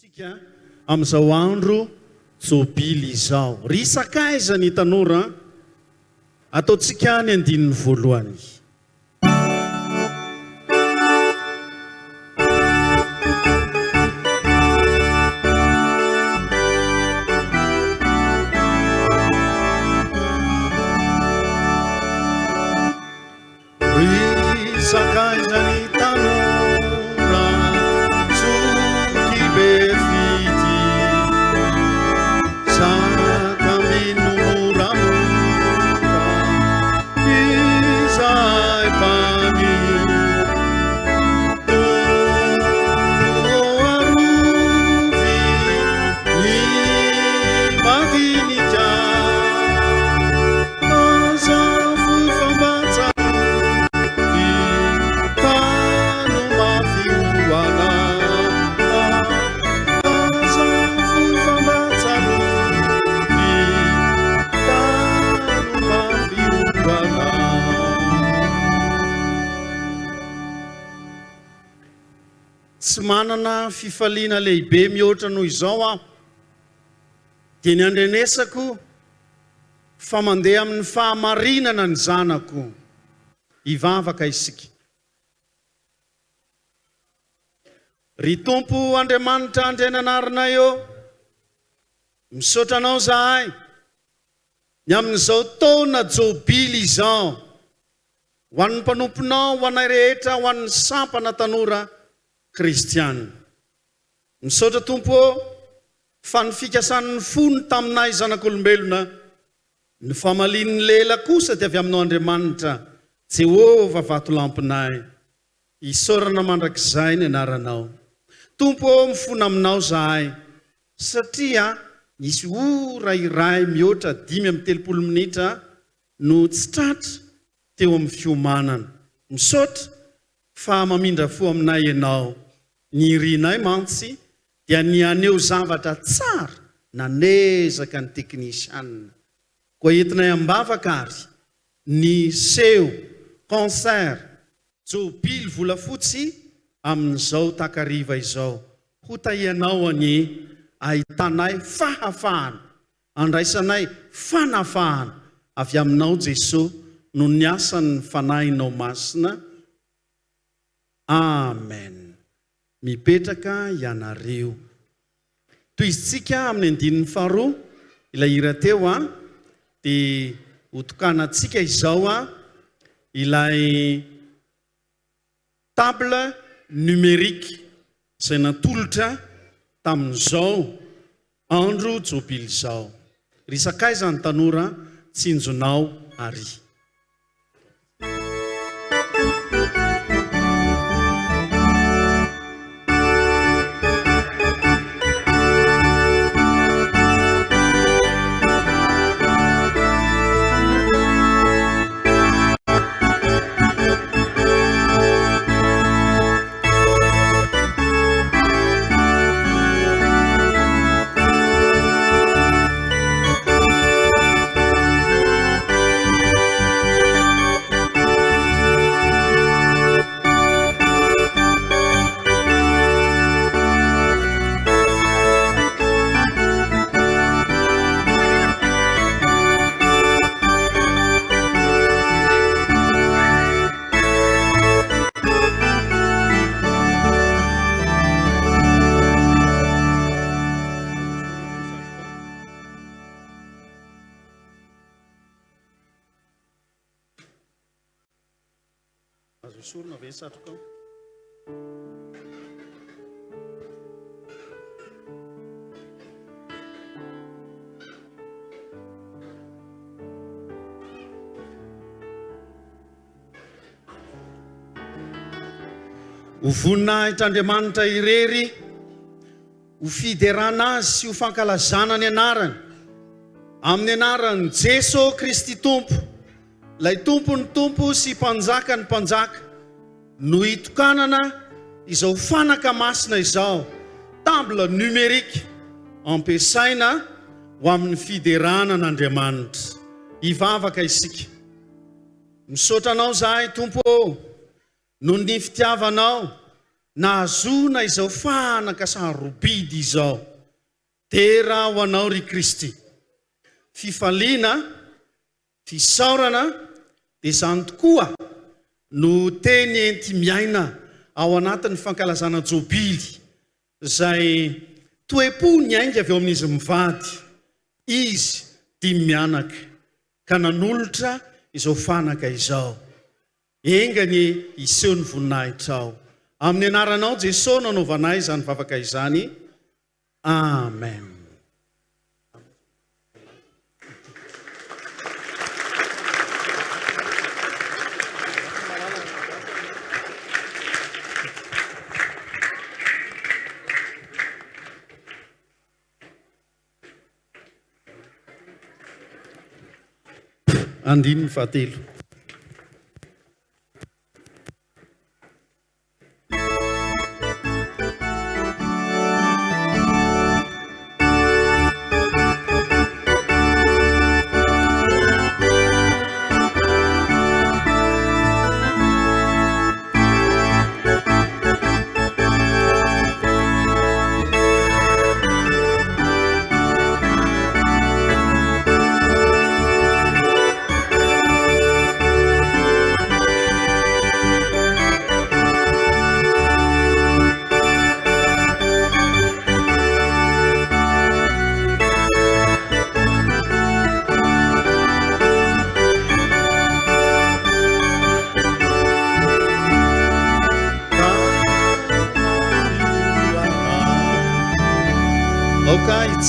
Sika amin'izao andro jobily izao. Risakaiza ny tanora ataontsika ny andininy voalohany. Risakaiza ny tanora zoky be fity sakamino moramora izay pani toarovy ny madinika azafo fambatsa tsy manana fifaliana lehibe mihoatra noho izao aho dia ny andrenesako fa mandeha amin'ny fahamarinana ny zanako hivavaka isika. Ry Tompo Andriamanitra andrenanarina eo, misaotra anao zahay ny amin'izao taona jobily izao, ho an'ny mpanomponao, ho anay rehetra, ho an'ny sampana tanora kristiana. Misaotra Tompo fa ny fikasan'ny fony taminay zanak'olombelona, ny famalian'ny lela kosa dia avy aminao Andriamanitra, Jehova vatolampinay. Isaorana mandrakizay ny anaranao. Tompo mifona aminao zahay, satria nisy ora iray mihoatra 5:30 minitra no tsy tratra teo amin'ny fiomanana. Misaotra fa mamindra fo aminay ianao. Ny irinay mantsy dia ny aneo zavatra tsara nanezaka ny teknisianina. Koa entinay ambavaka ary ny seho, concert, jobily volafotsy amin'izao takariva izao. Ho tahianao any ahitanay fahafahana, andraisanay fanafahana avy aminao Jesosy no ny asan'ny fanahinao masina. Amen. Mipetraka ianareo. Toy isika amin'ny andininy faharoa ilay hira teo dia hotokanantsika izao ilay table numérique izay natolotra tamin'izao andro jobily izao. Risakaiza ny tanora tsinjonao ary. Sorna ve satroka. Ho voninahitran'Andriamanitra irery, ho fiderana azy sy ho fankalazana ny anarany amin'ny anarany Jesosy Kristy Tompo, lay Tompo ny Tompo sy mpanjaka ny mpanjaka, no hitokanana izao fanaka masina izao, table numérique ampiasaina ho amin'ny fiderana n'Andriamanitra. Hivavaka isika. Misaotra anao zahay Tompo, noho ny fitiavanao nahazona izao fanaka sarobidy izao de raha ho anao ry Kristy fifaliana fisaorana dia izany tokoa no teny enti miaina ao anatin'ny fankalazana jobily izay toe-po ny ainga avy eo amin'izy mivady izy dia mianaka ka nanolotra izao fanaka izao engany iseho ny voninahitra ao amin'ny anaranao Jesosy nanaovanay izany vavaka izany amen. Andininy fahatelo.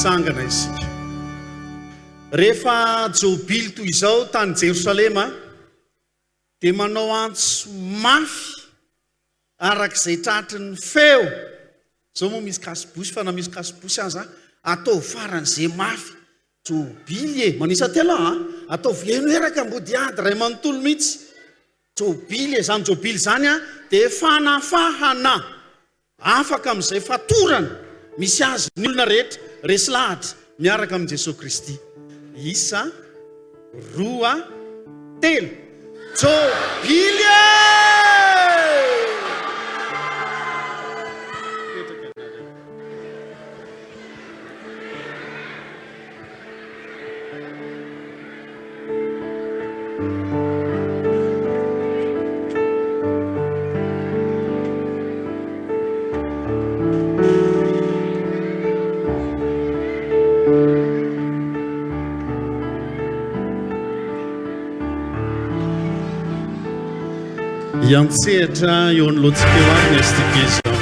Sangana isika rehefa jobily toy izao tany Jerosalema dia manao antso mafy arak'izay tratry ny feo zao moa misy kasibosy fa na misy kasibosy aza atao faran'izay mafy jobily manisa telo atao eno eraka Ambodihady ray manontolo mihitsy jobily zany jobily zany dia fanafahana afaka amin'izay fatorana misy azy ny olona rehetra resy lahatra miaraka amin'i Jesosy Kristy. Isa, roa, telo. Jobily! Iantsehatra eo anoloantsika eo ary ny STK izao.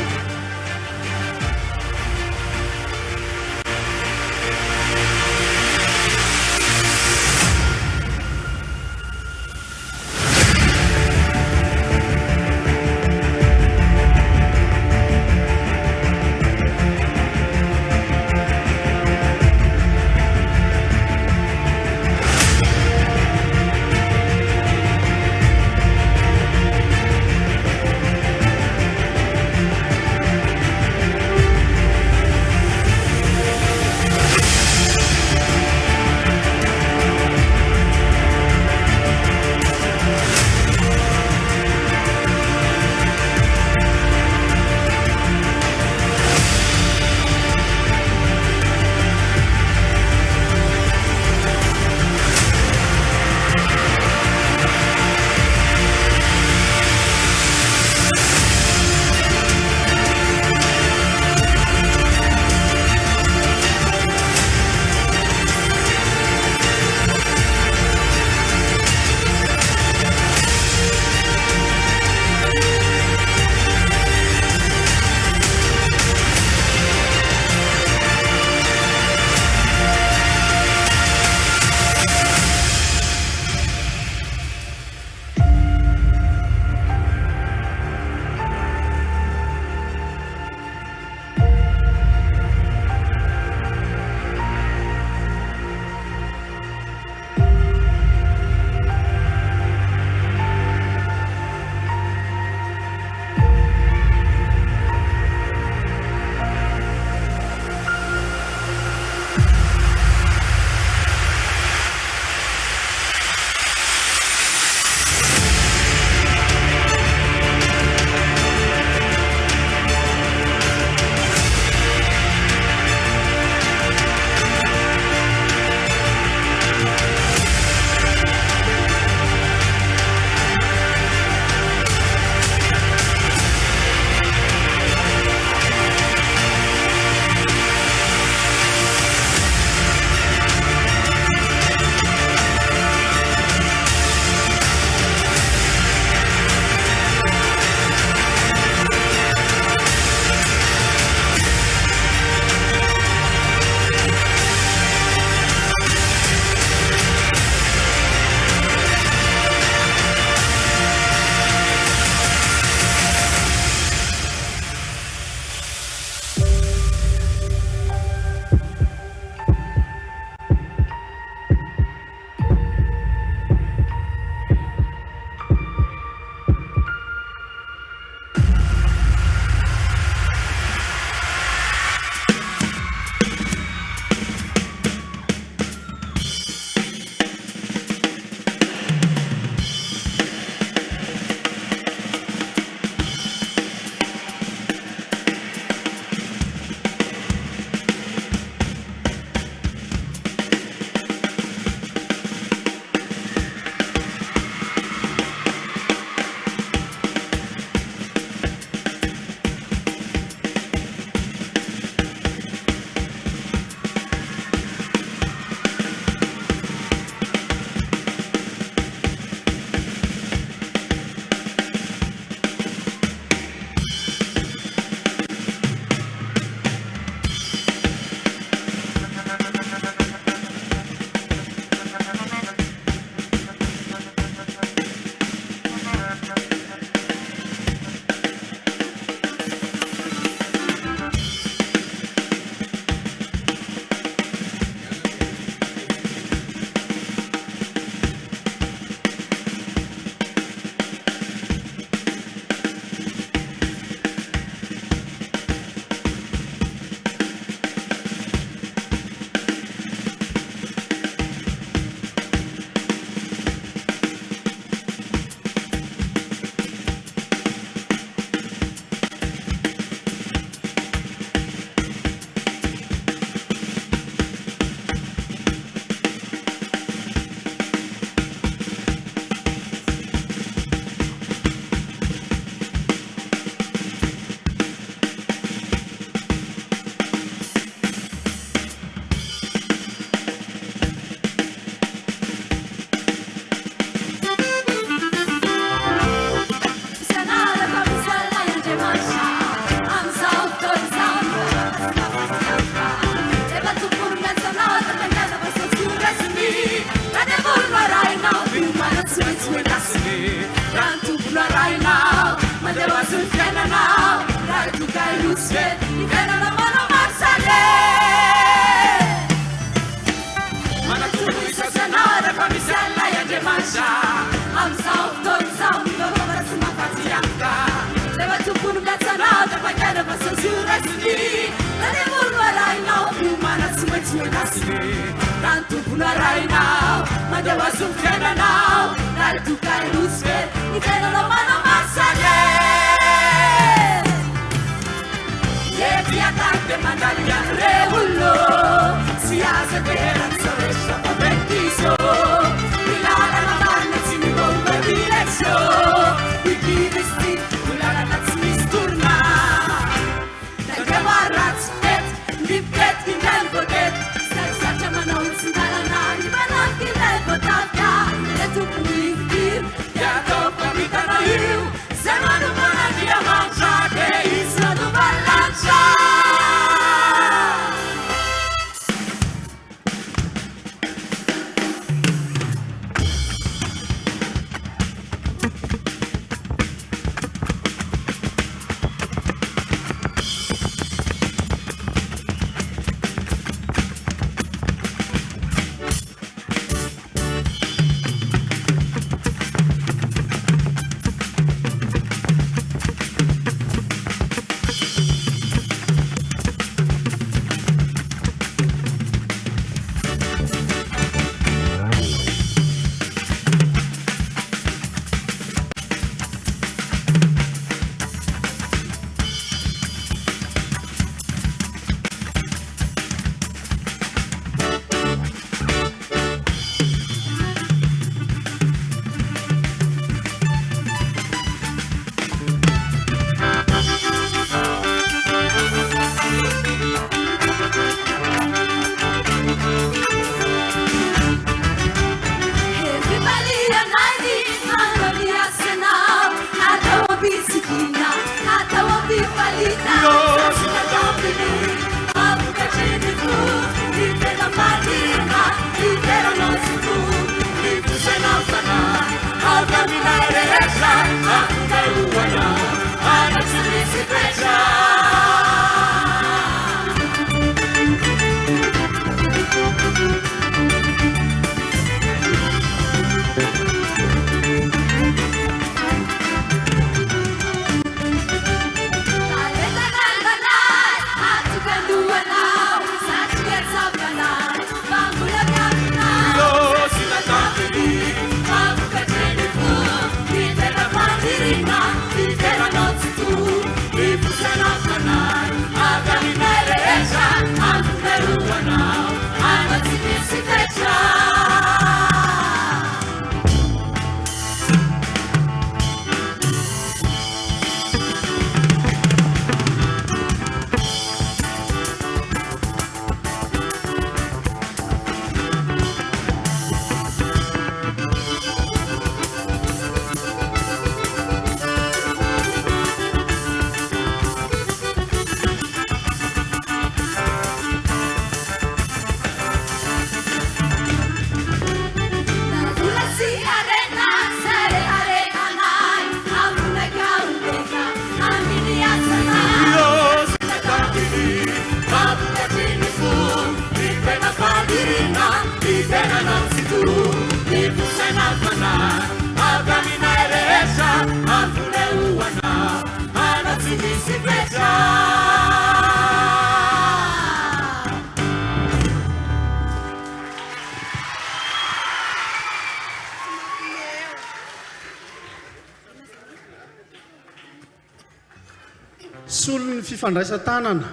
solony fifandraisan-tanana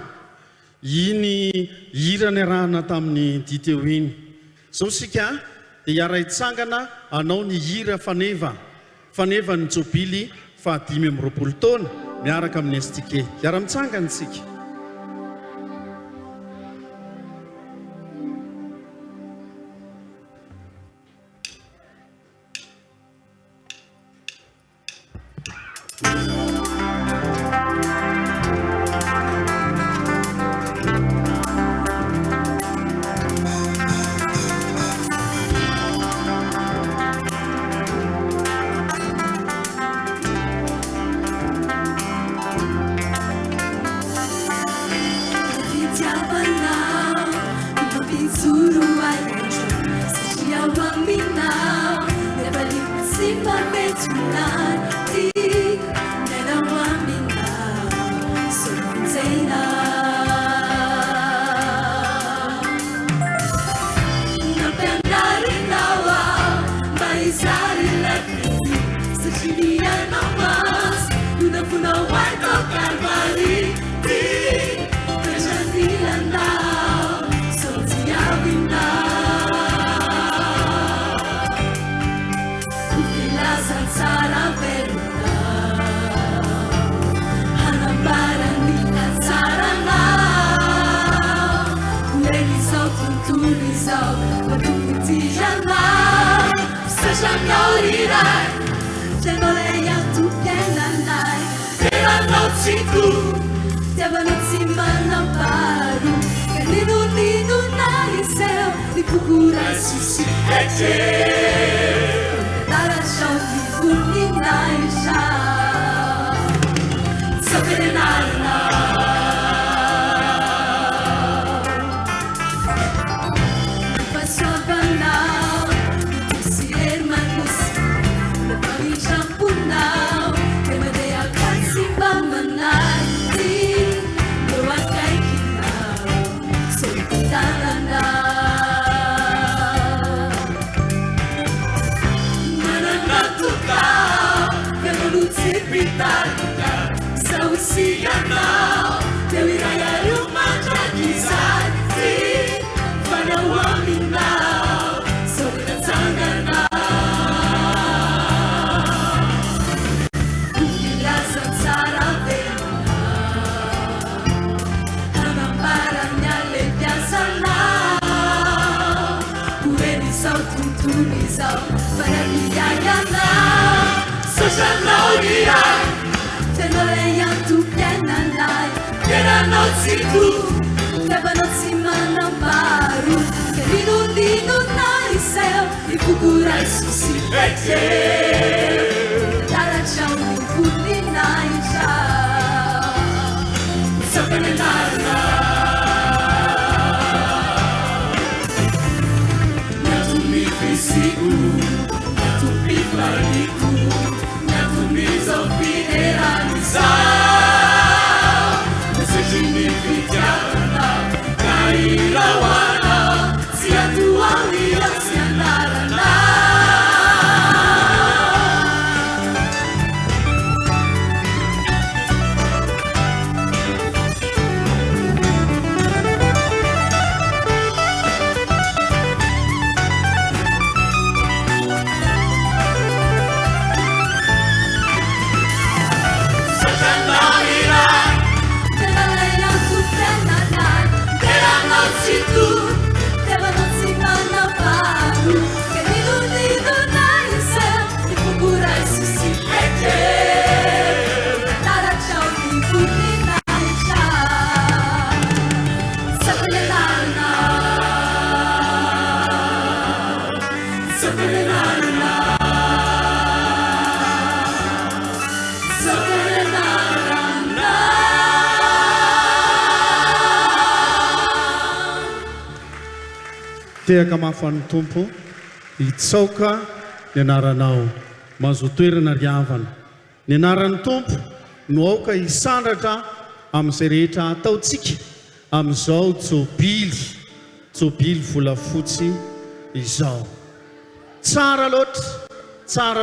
iny hirany arahana tamin'ny diteo iny zao sika dia hiara hitsangana anao ny hira faneva ny jobily fa 5 taona miaraka amin'ny STK hiara-mitsangana tsika. Tehaka mafan'ny tompo hitsaoka ny anaranao mahazo toerana riavana ny anaran'ny tompo no aoka hisandratra amin'izay rehetra ataontsika amin'izao tsobily volafotsy izao tsara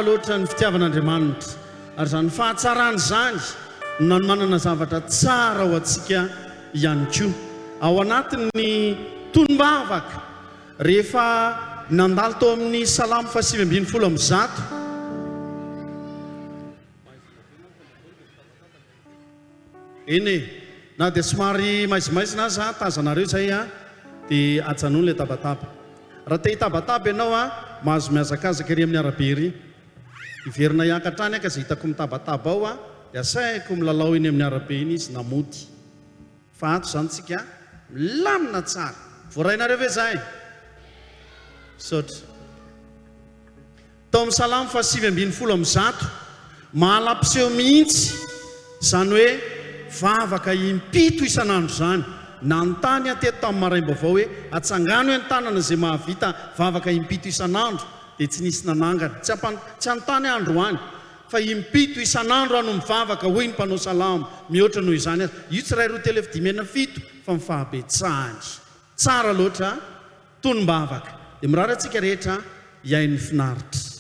loatra ny fitiavan'Andriamanitra ary zany fahatsarany zany no manana zavatra tsara ho antsika ihany koa ao anatin'ny tonombavaka rehefa nandalo tao amin'ny salamo 5:1 eny na dia somary maizimaizina za tazanareo zay dia ajanony le tabataba raha te hitabataba ianao mahazo miazakazaka ery amin'ny arabe ery iverina hiankatrany aka zay hitako mitabataba ao dia asaiko milalao eny amin'ny arabe iny izy namody fa ato zany tsika milamina tsara voarainareo ve zay sotra tao amin'ny salamo 5:1 mahalam-piseho mihitsy zany hoe vavaka impito isan'andro zany nanontany ateto tamin'ny maraim-baovao hoe atsangano hoe ny-tanana izay mahavita vavaka impito isan'andro dia tsy nisy nanangana tsy anontany andro any fa impito isan'andro ano mivavaka hoy ny mpanao salamo mihoatra noho izany azy io tsy ray roa telo efidimy enina fito fa mifahabetsahany tsara loatra tonombavaka dia mirary antsika rehetra hiain'ny finaritra.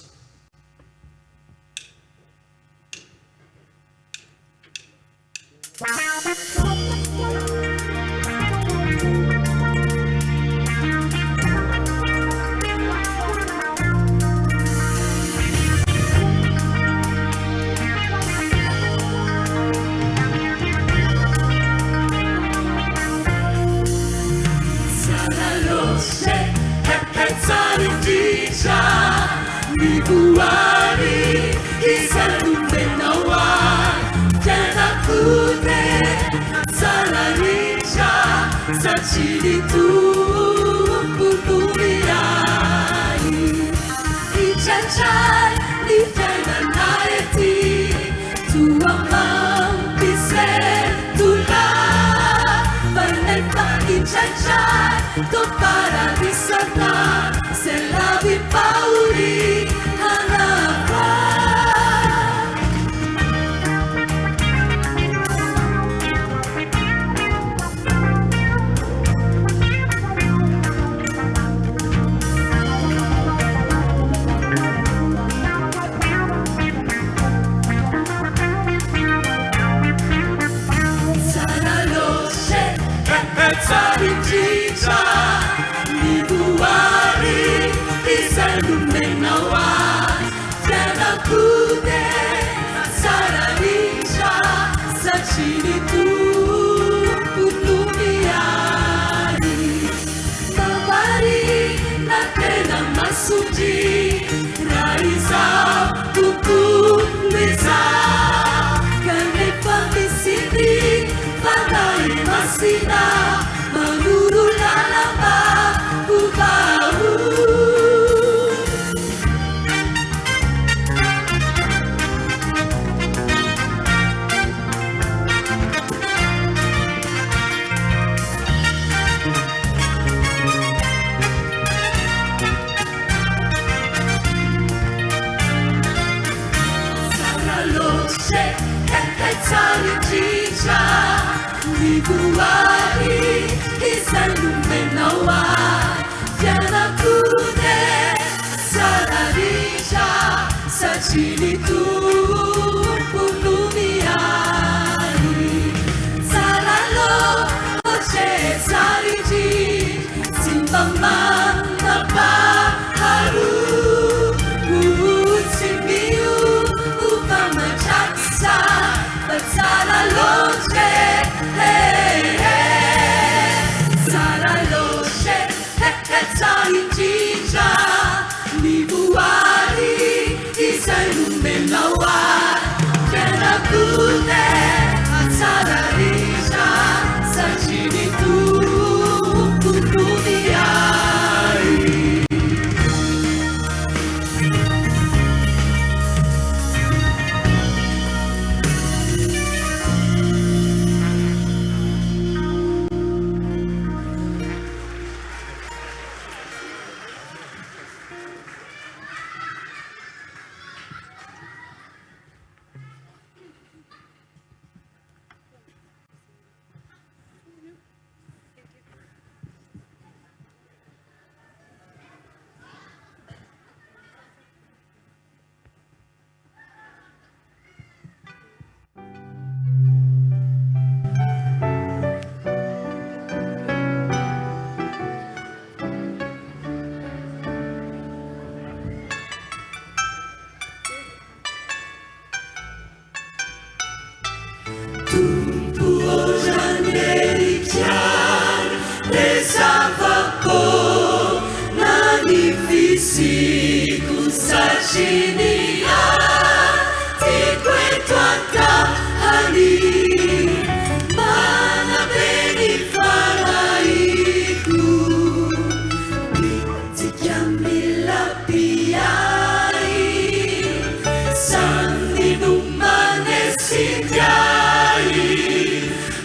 Sindai,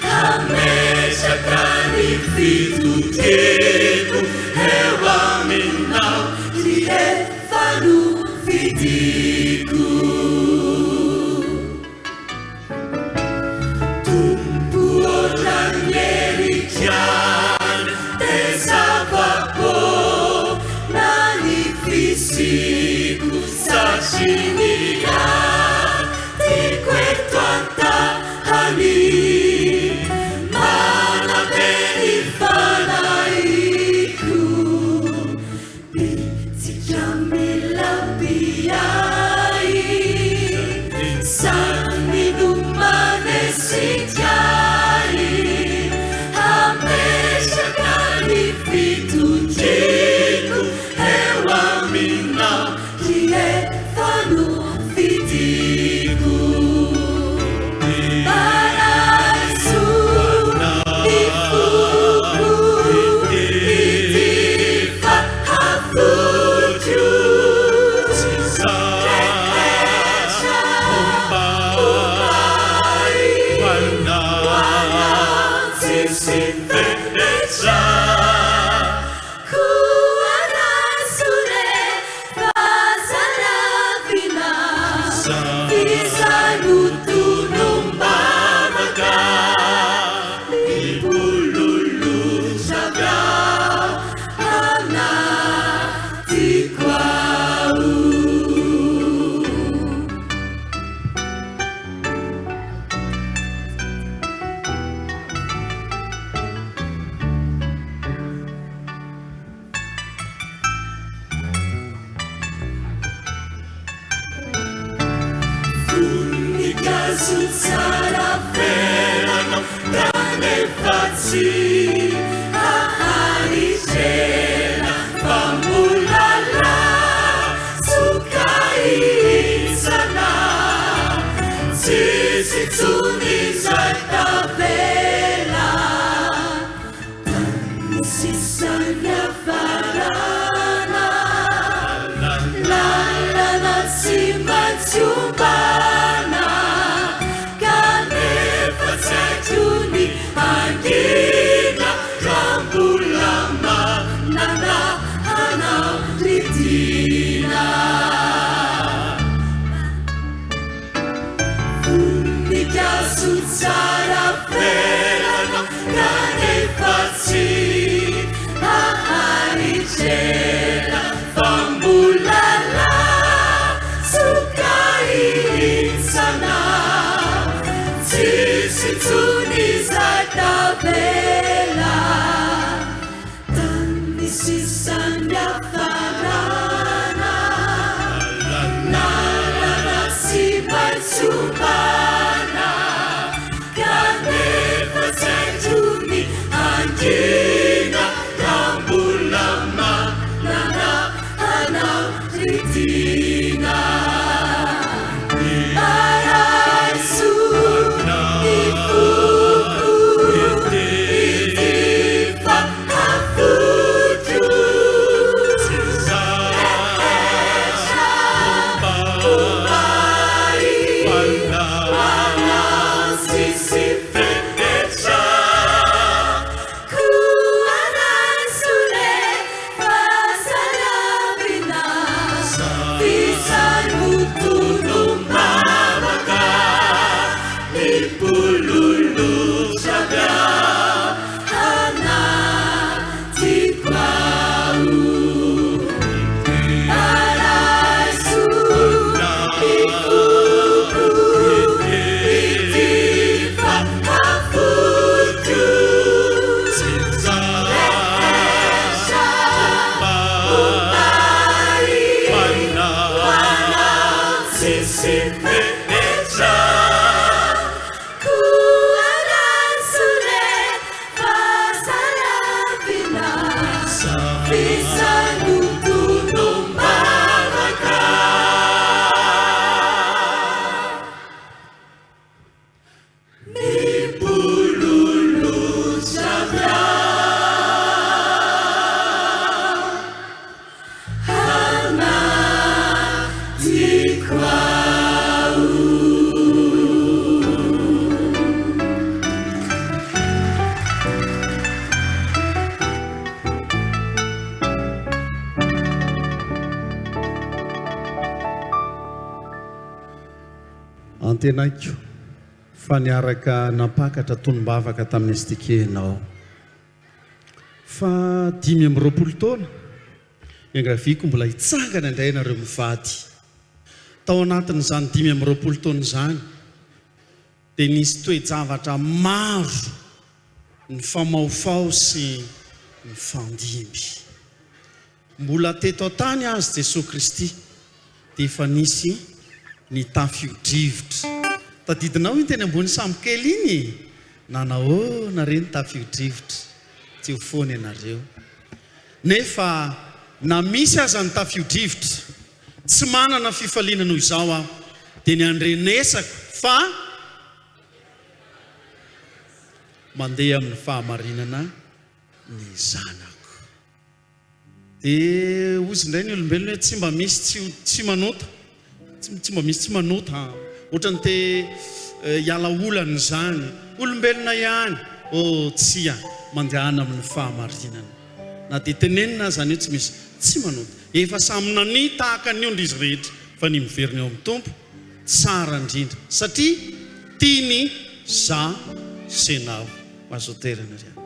Amesha Kani Vitutenu hewa minau Liefanu vidiku Tumpu orang nyerikian Desa bako Nani fisiku Sashinia Tikwe tuanta hani Mana benifalaiku Bitijamila biyai Sanminumane sijai Hamesha kali vitujenu Hewa mina Liefanu vidiku Paraisu Ifuku Itifa hafuju Rekesha Umbai Wana Sisi Veneja Kuana Sule Vasalavina Visa Nutunum Bavaga Ibululu Sabra Ana Tikwau Unica suzzara verano Dane fazzi Aharicena Famulala Sukai sana Sisi tuni zata vela Sisanya varana Lala simachumbana Kane fatsatuni Angina Rambulama Nana Hana Litina Unica suzzara verano Kane fazzi Aharicena Fambulala Sukai sana Sisi tuni zata vela Tani sisanya farana Nalana simatsubana Kane fatsatuni Angina Rambulama Nana Hana Ritina Paraisu Ifuku Itifa hafuju Rekesha Umbai Wana Sisi Veneja Kuana Sule Vasalavina Visa Nutunum Bavaga Ibululu Sabra Ana Tikwau Paraisu Ifuku Itifa hafuju Rekesha Umbai Wana Sisi Veneja Kuana Sule Vasalavina Visa Nutunum Bavaga Ibululu Sabra Hana Tikwau mantenaiko fa niaraka napakatra tonombavaka tamin'ny STK nao fa 5 taona miangraviko mbola hitsangana indray nareo mivady tao anatin'izany 5 taona izany dia nisy toe-javatra maro ny famaofao sy ny fandimby mbola teto tany azy Jesosy Kristy dia efa nisy ny tafio-drivotra tadidinao iny teny ambony sambokely iny nanao nareo ny tafio-drivotra tsy ho foana ianareo nefa na misy aza ny tafio-drivotra tsy manana fifaliana noho izao aho dia ny andrenesako fa mandeha amin'ny fahamarinana ny zanako dia ozy indray ny olombelona hoe tsy mba misy tsy manota tsy mba misy tsy manota ohatrany te hiala olana izany olombelona ihany tsia mandehana amin'ny fahamarinana na dia tenenina zany hoe tsy misy tsy manota efa samy nany tahaka ny ondry izy rehetra fa ny miverina eo amin'ny tompo tsara indrindra satria tiany za senao mazoterana ry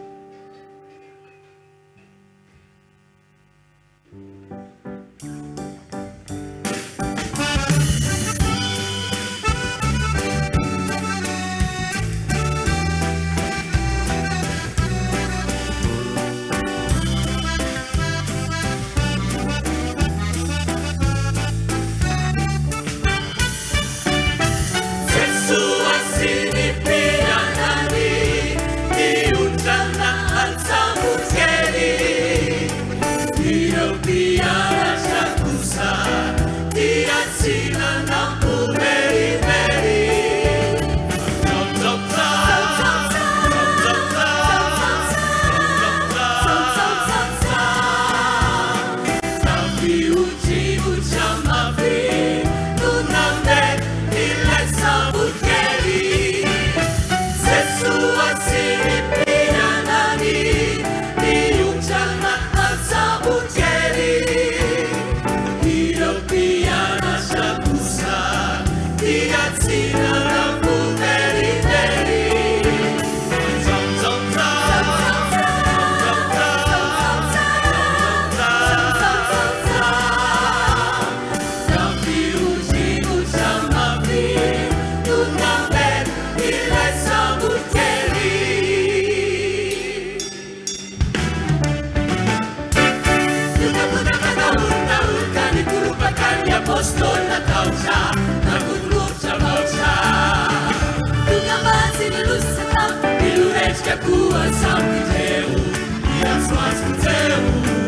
Kuwa sauti teu, minhas mãos com teu.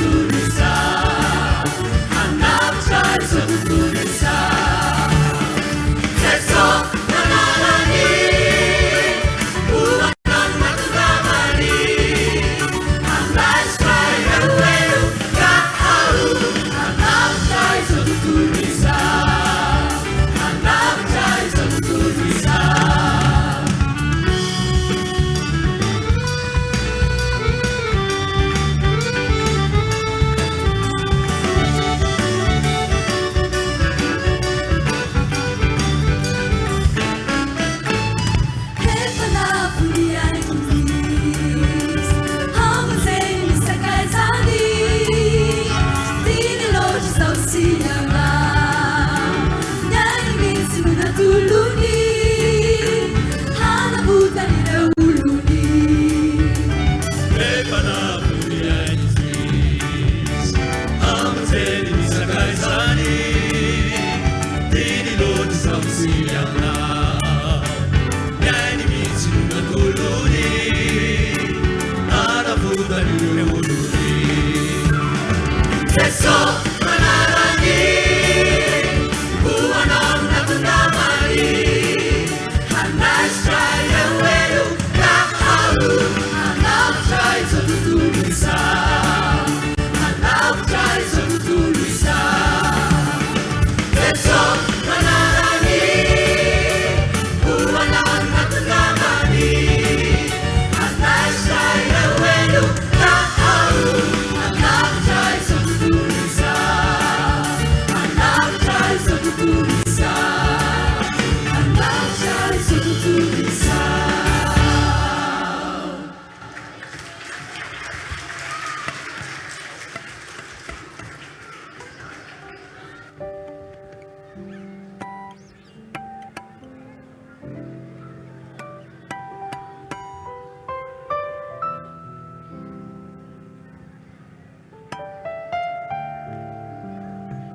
Tudo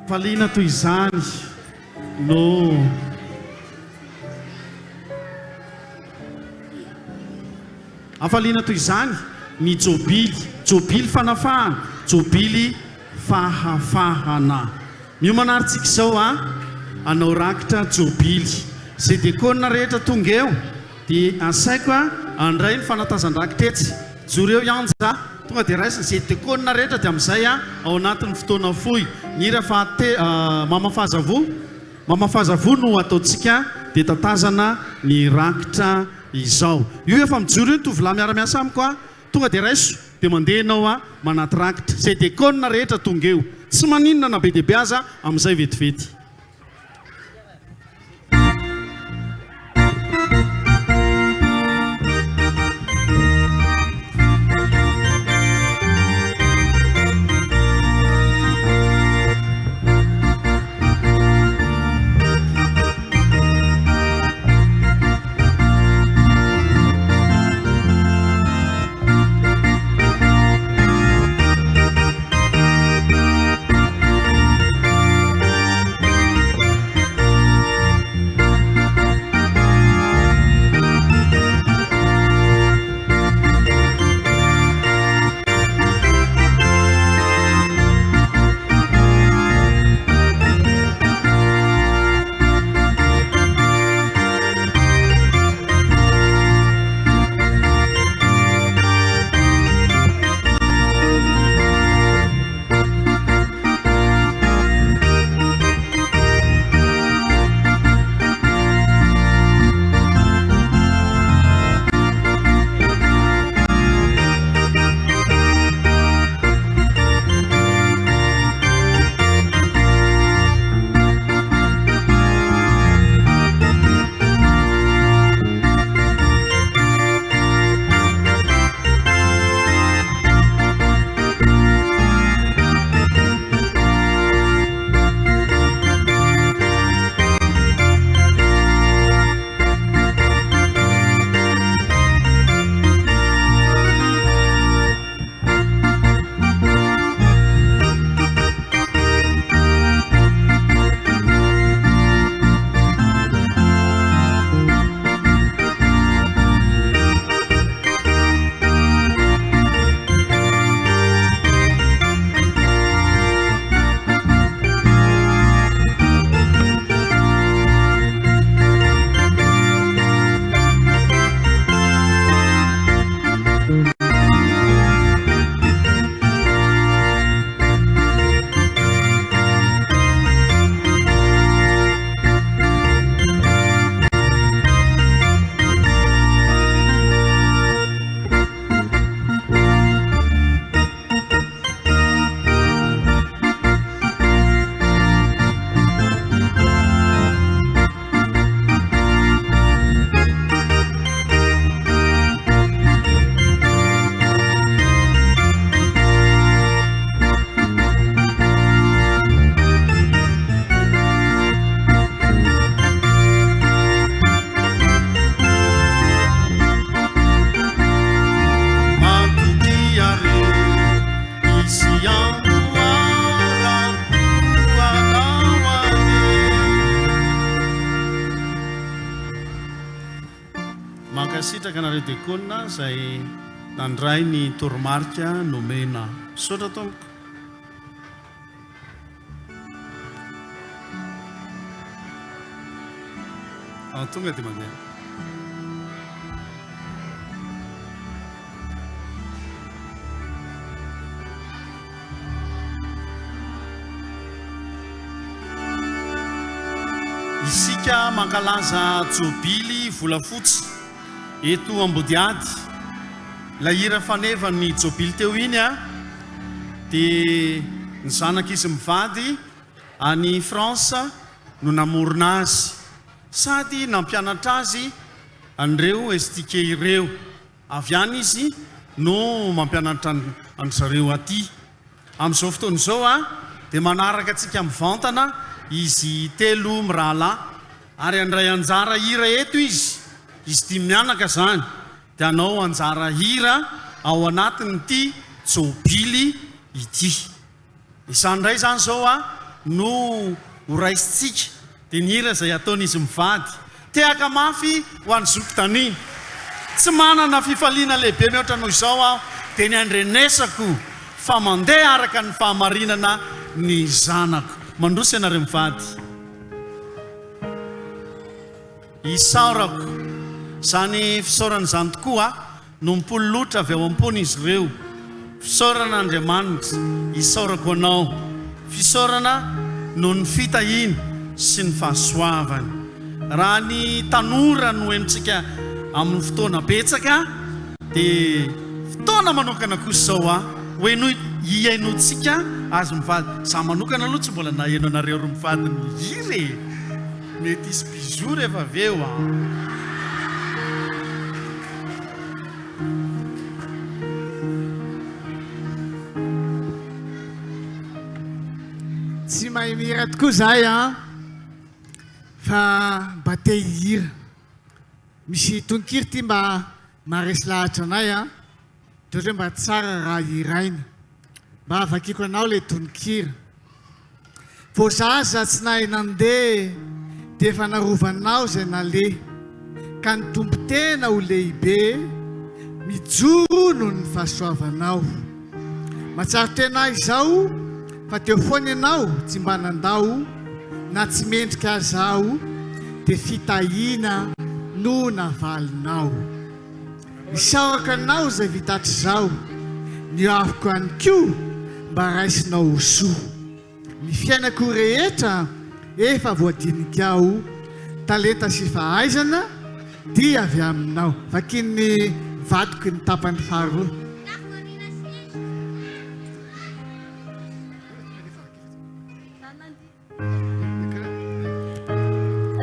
Faliana toy izany no afaliana toy izany ny jobily fanafahana, jobily fahafahana. Miomanaritsika izao anao rakitra jobily. Zay dekona rehetra tonga eo dia asaiko andray ny fanatazan-drakitra etsy. Joro eo ianja tonga dia raisina zay dekona rehetra dia amin'izay ao anatin'ny fotoana fohy. Ny rehefa mamafazavo no ataontsika dia tatazana ny rakitra izao. Io efa mijoro io tovolahy miara-miasa amiko tonga dia raiso dia mandeha ianao manaty rakitra. Zay dekona rehetra tonga eo. Tsy maninona na be dia be aza amin'izay vetivety. Mankasitraka anareo dekona izay nandray ny toromarika nomena. Sotra tompoko. Tonga dia mandeha. Isika mankalaza jobily volafotsy eto Ambodihady. Lahira faneva ny jobily teo iny dia ny zanak'izy mivady any Fransa no namorona azy sady nampianatra azy an'ireo STK ireo. Avy any izy no mampianatra an zareo aty. Amin'izao fotoana izao dia manaraka antsika mivantana izy telo mirahalahy ary andray anjara hira eto izy tia mianaka zany dia anao anjara hira ao anatin'ity jobily ity. Isandray zany zao no horaisitsika dia ny hira izay ataon'izy mivady tehaka mafy ho an'ny zoki-tany tsy manana fifaliana lehibe mihoatra noho izao aho dia ny andrenesako fa mandeha araka ny fahamarinana ny zanako mandroso ianareo mivady isaorako zany fisaoran'izany tokoa no mipololotra avy ao am-pony izy ireo fisaoran'Andriamanitra isaorako anao fisaorana no ny fitahiny sy ny fahasoavany raha ny tanora no enitsika amin'ny fotoana betsaka dia fotoana manokana kosa izao hoe no hiainotsika azo mivady za manokana aloha tsy mbola nahaino anareo ro mivady ny hire mety isy bijour rehefa aveo tsy mahay mihira tokoa zahay fa mba te hihira misy tononkira ty mba maharesy lahatra anay dia hoe mba tsara raha hiraina mba avakiko anao le tononkira vo zaza tsy nahay nandeha dia efa narovanao zay nale ka ny tompo tena ho lehibe mijoro no ny fahasoavanao matsaro tena izao fa teo foana ianao tsy mba nandao na tsy mendrika azaho dia fitahiana no navalinao isaoraka anao zay vitatra izao ny avoko ihany koa mba raisinao ho soa ny fiainako rehetra efa voadinikao talenta sy fahaizana dia avy aminao vakiny vadiko ny tapany faharoa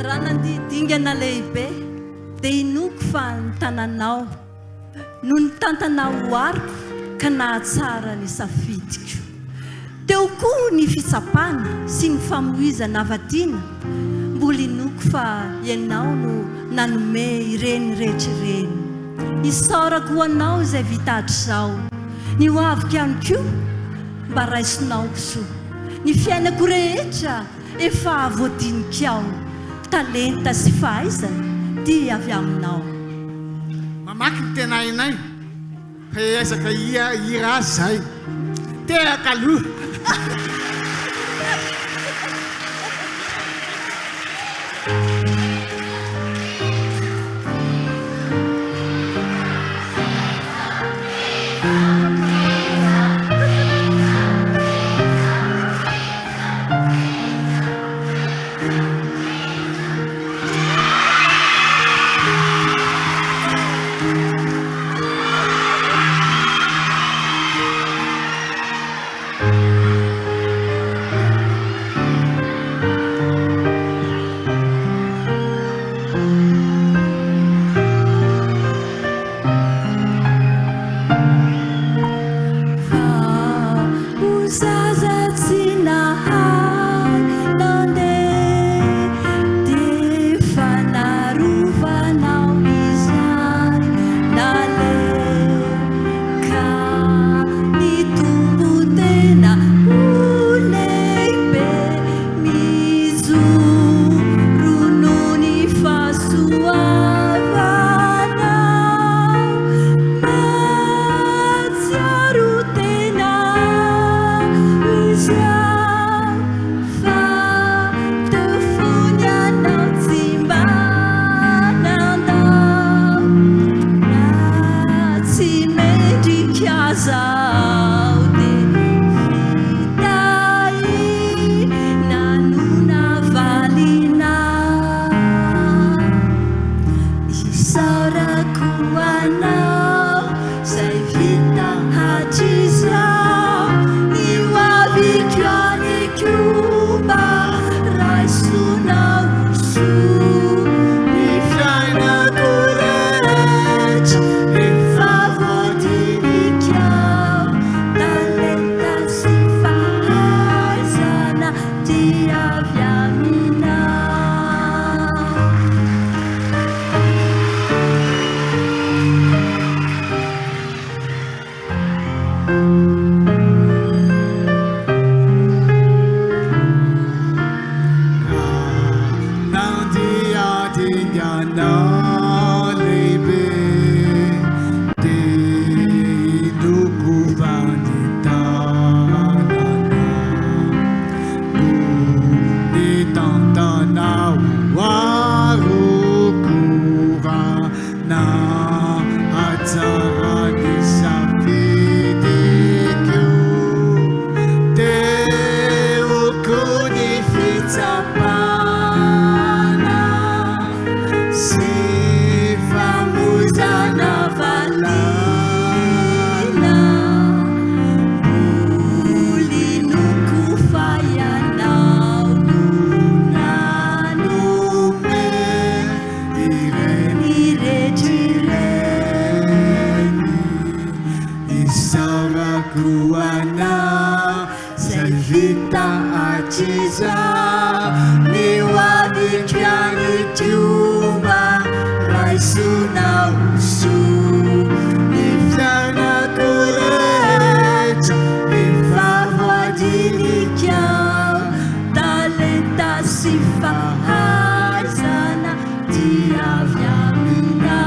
raha nandidingana lehibe dia inoko fa ny tananao no ny tantanao ariko ka nahatsara ny safidiko teo koa ny fitsapana sy ny famoizana avadiana mbola inoko fa ianao no nanome ireny rehetrareny isaorako ho anao izay vitatra izao ny hoaviko ihany koa mba raisinao kosoa ny fiainako rehetra efa voadinikao talenta sy fahaizana dia avy aminao mamaky ny tena inay fa ezaka hira azy zay tehaka aloha sa niwavikiani tiuma raisuna usu nifyana kureja nifavoadinikiao talenta sifahazana diavyamina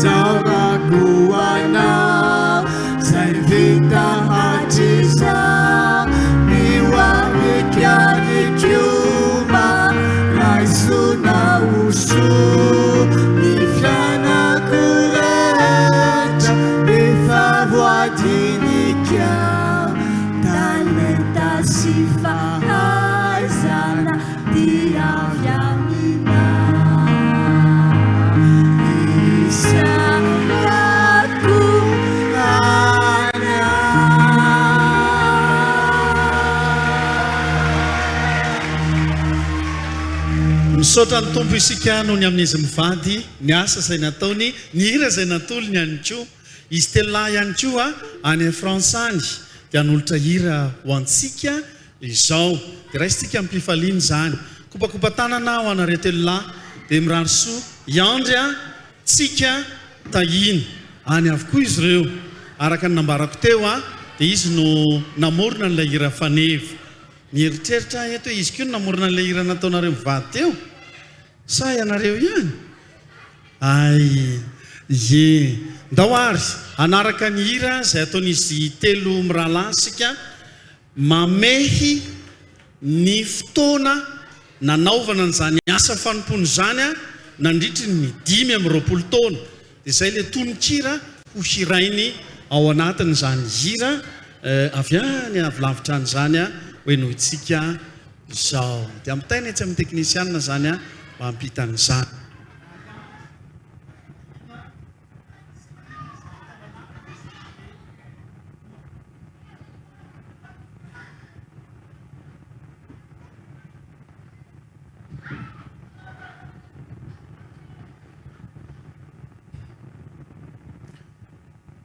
Savaguana Saivita Hatiza Niwavikiani Kiuma Raisuna Usu Nifyana Kuleta Nifavoadinikia Talenta Sifahazana Diavyamina Misaotra ny tompo isika noho ny amin'izy mivady ny asa izay nataony ny hira izay natolony ihany koa izy telahy ihany koa any Fransany dia n'olotra hira ho antsika izao dia raisitsika ampifaliany zany kopakopa tanana ho anareo telahy dia mirandrosoa iandry tsika tahiny any avokoa izy ireo araka ny nambarako teo dia izy no namorona n'ilay hira fanevo mieritreritra eto izy koa no namorona n'ilay hira nataonareo mivady teo sa ianareo ihany ay ye ndahoary anaraka ny hira izay ataon'izy telo miralasika mamehy ny fotoana nanaovana n'izany asa fanompony zany nandritry ny 5 taona dia izay le tonon-kira ho hirainy ao anatin' izany hira avy any avy lavitra an'izany hoe noho itsika izao dia ampitaina etsy amin'ny teknisianina zany mampitan'izany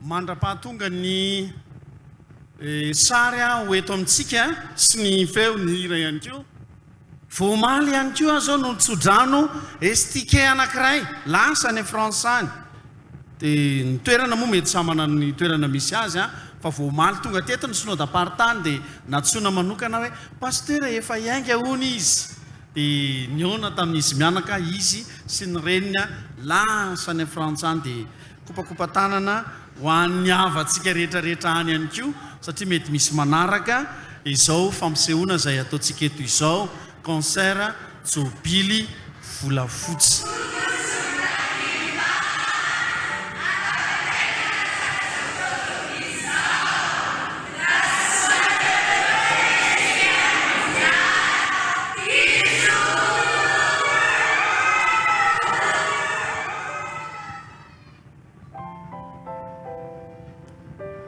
mandra-pahatonga ny sary ho eto amintsika sy ny feo ny hira ihany koa voamaly ihany koa zao no nitsodrano STK anankiray lasa any Fransany dia ny toerana moa mety samana ny toerana misy azy fa voamaly tonga teto ny synodam-paritany dia natsoina manokana hoe pasteur efa iainga hony izy dia niona tamin'izy mianaka izy sy ny renina lasa any Fransany dia kopakopa tanana ho an'ny havatsika rehetrarehetra any ihany koa satria mety misy manaraka izao fampisehoana izay ataontsika eto izao concert jobily volafotsy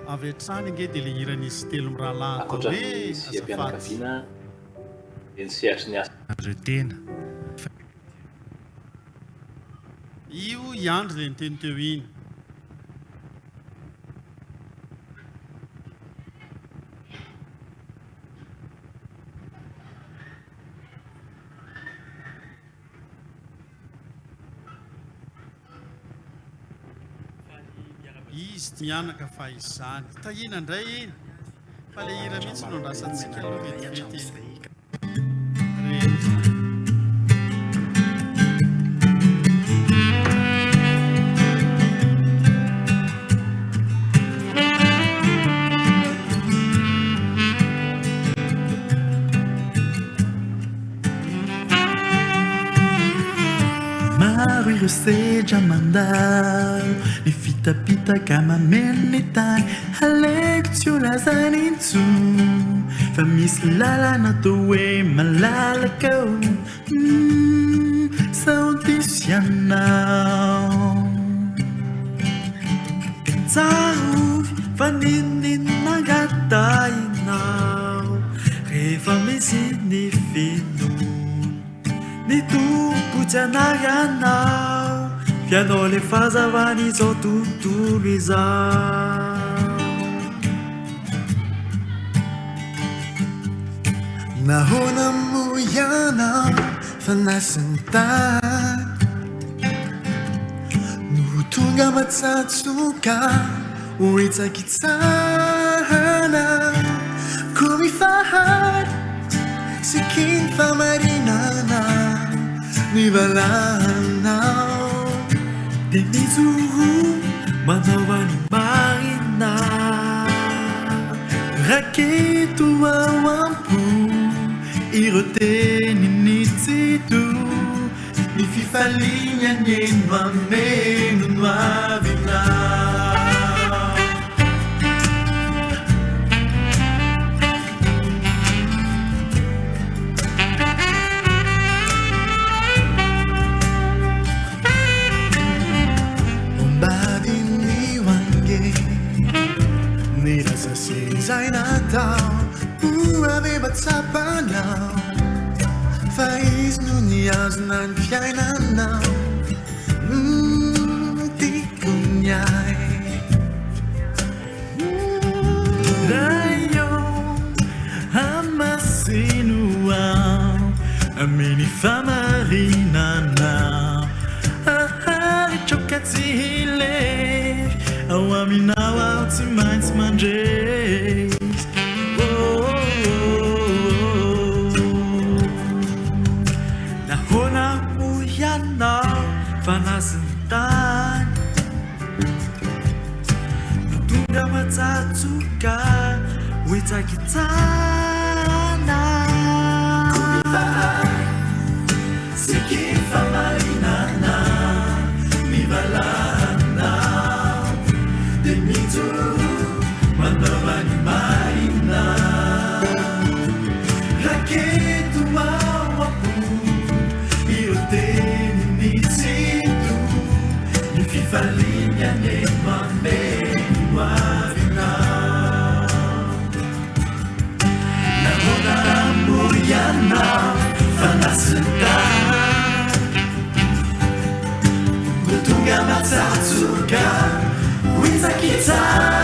avy hatrany nge dia le hiran'izy telo mirahalahy atao hoe fiam-pianakaviana dia nisehatra ny asa reo tena io iandry le niteny teo iny izy tianaka fa izany tahina indray iny fa le hira mihitsy no andrasantsika aloha vetivety iny Maro ireo sedra mandalo ny fitapitaka mameno ny tany aleko tsy ho lazany intsony fa misy lalana toa hoe malalaka sao diso ianao tsarovy fa ninninangatainao rehefa misy ny feno ny tompo tsy anaganao fianao le fahazavany izao tontolo izao Nahoana mo ianao fa nasintany no tonga matsatsoka hoetsakitsahana ko mifahary sy king famarinana nivalanao dia mijoro manao any marina raketo ao ampo ireo teninitsito ny fifaliany eno ameno no avinao ombadiny wange nirasa sezay natao ave batsapanao fa izy no niazona ny fiainanao tiako niay raio amasino ao ameny famarinanao aharitra tsy hilevy ao aminao ao tsy maintsy mandresy nahoana mo ianao fa nasintany no tonga matsatsoka hoetsakitsana sy king famarinana mivalanao dia mijoro manao any marina raketo ao ampo ireo teninitsito ny fifaliany aneno ameno avinao nahoana mo ianao fa nasintany no tonga matsatsoka hoetsakitsana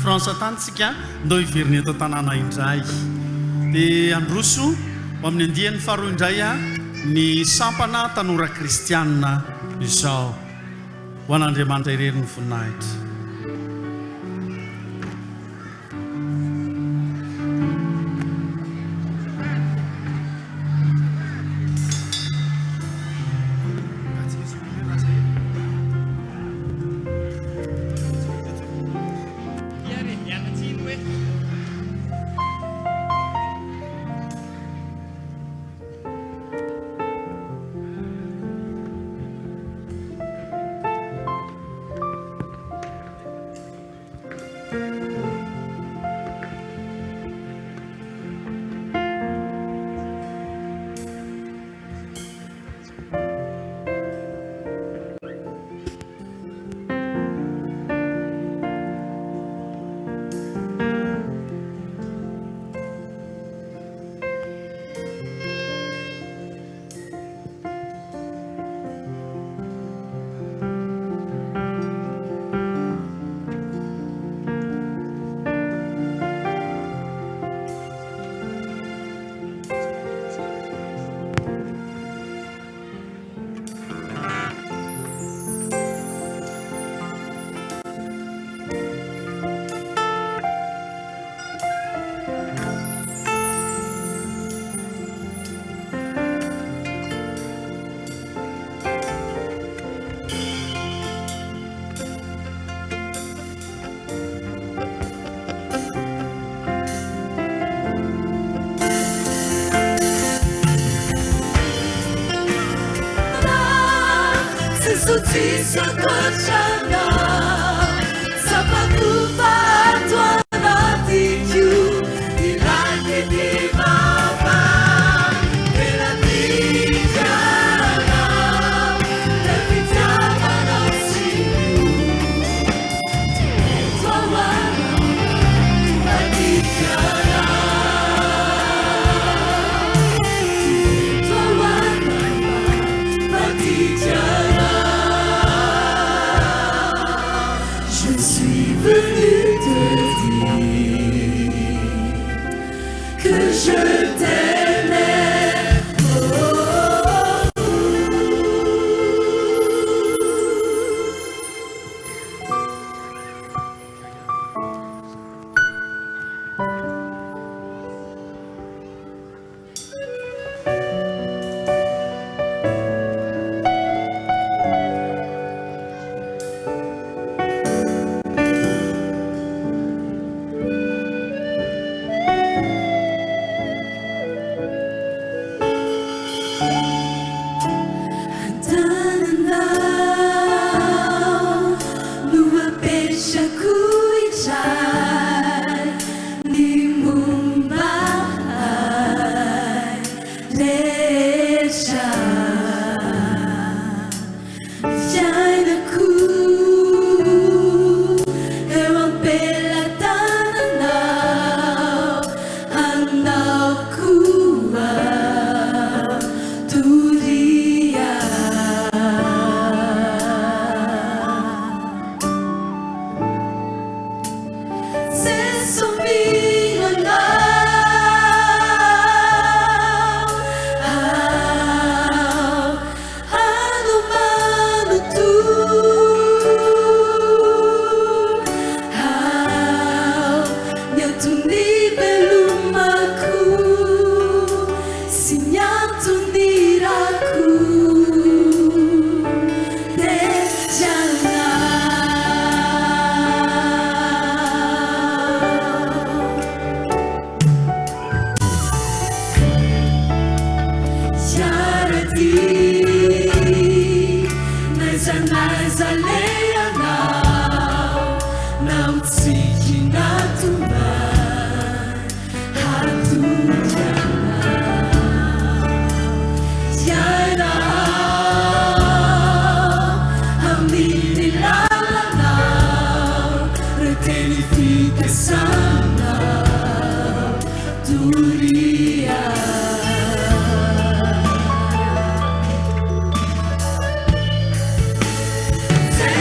Fransa tantsika ndao iveriny eto tanàna indray dia androso ho amin'ny andiany faharoa indray ny sampana tanora kristianina izao ho an'Andriamanitra irery ny voninahitra. Say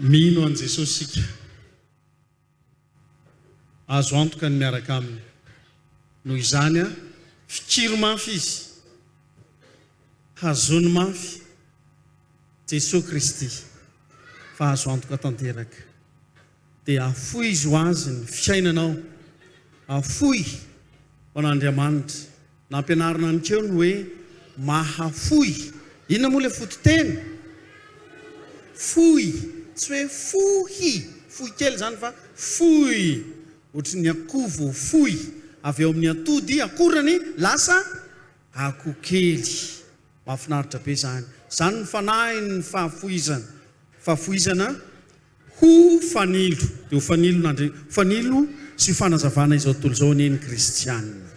mino an Jesosy sika azo antoka ny miaraka aminy noho izany a fikiro mafy izy hazony mafy Jesosy Kristy fa azo antoka tanteraka dia afoy izy ho azy ny fiainanao afoy ho an'Andriamanitra nampianarina an'ikeo ny hoe mahafoy inona moa ilay fototeny foy tsy hoe fohy kely zany fa foy ohatry ny akovo foy avy eo amin'ny atody akorany lasa akokely mahafinaritra be zany ny fanahy ny fahafoizana ho fanilo dia ho fanilo sy fanazavana izao tontolo izao ny kristianina.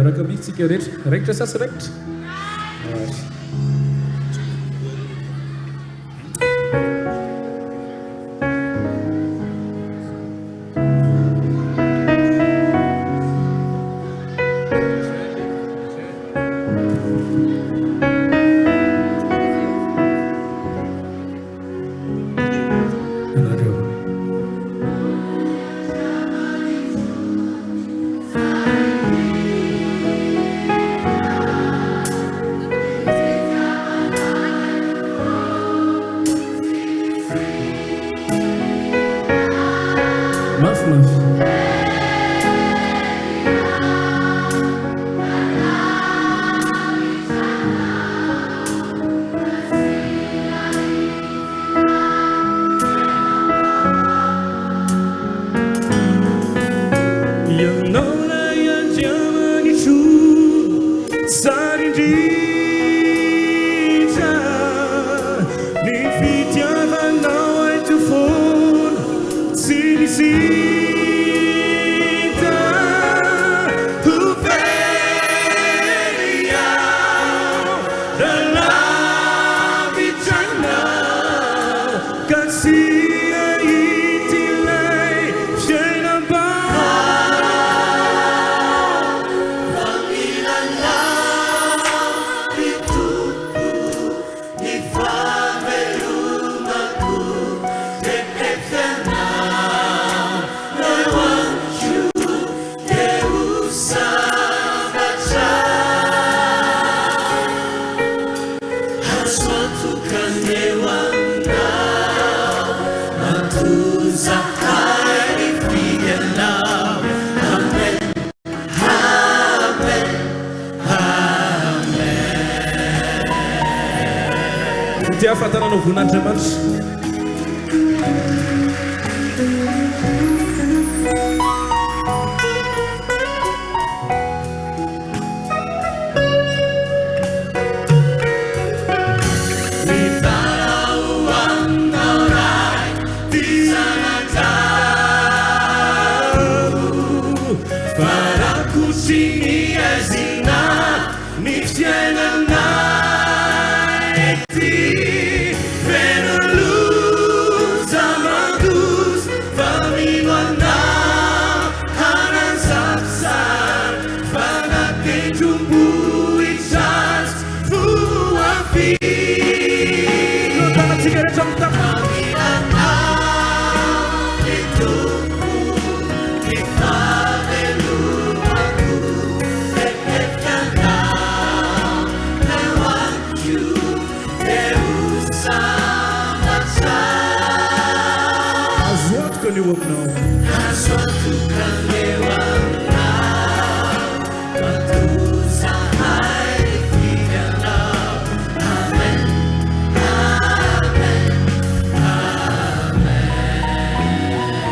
miaraka mihitsika rehetra raikitra sasy raikitra dia ahafantarana von'Andriamanitra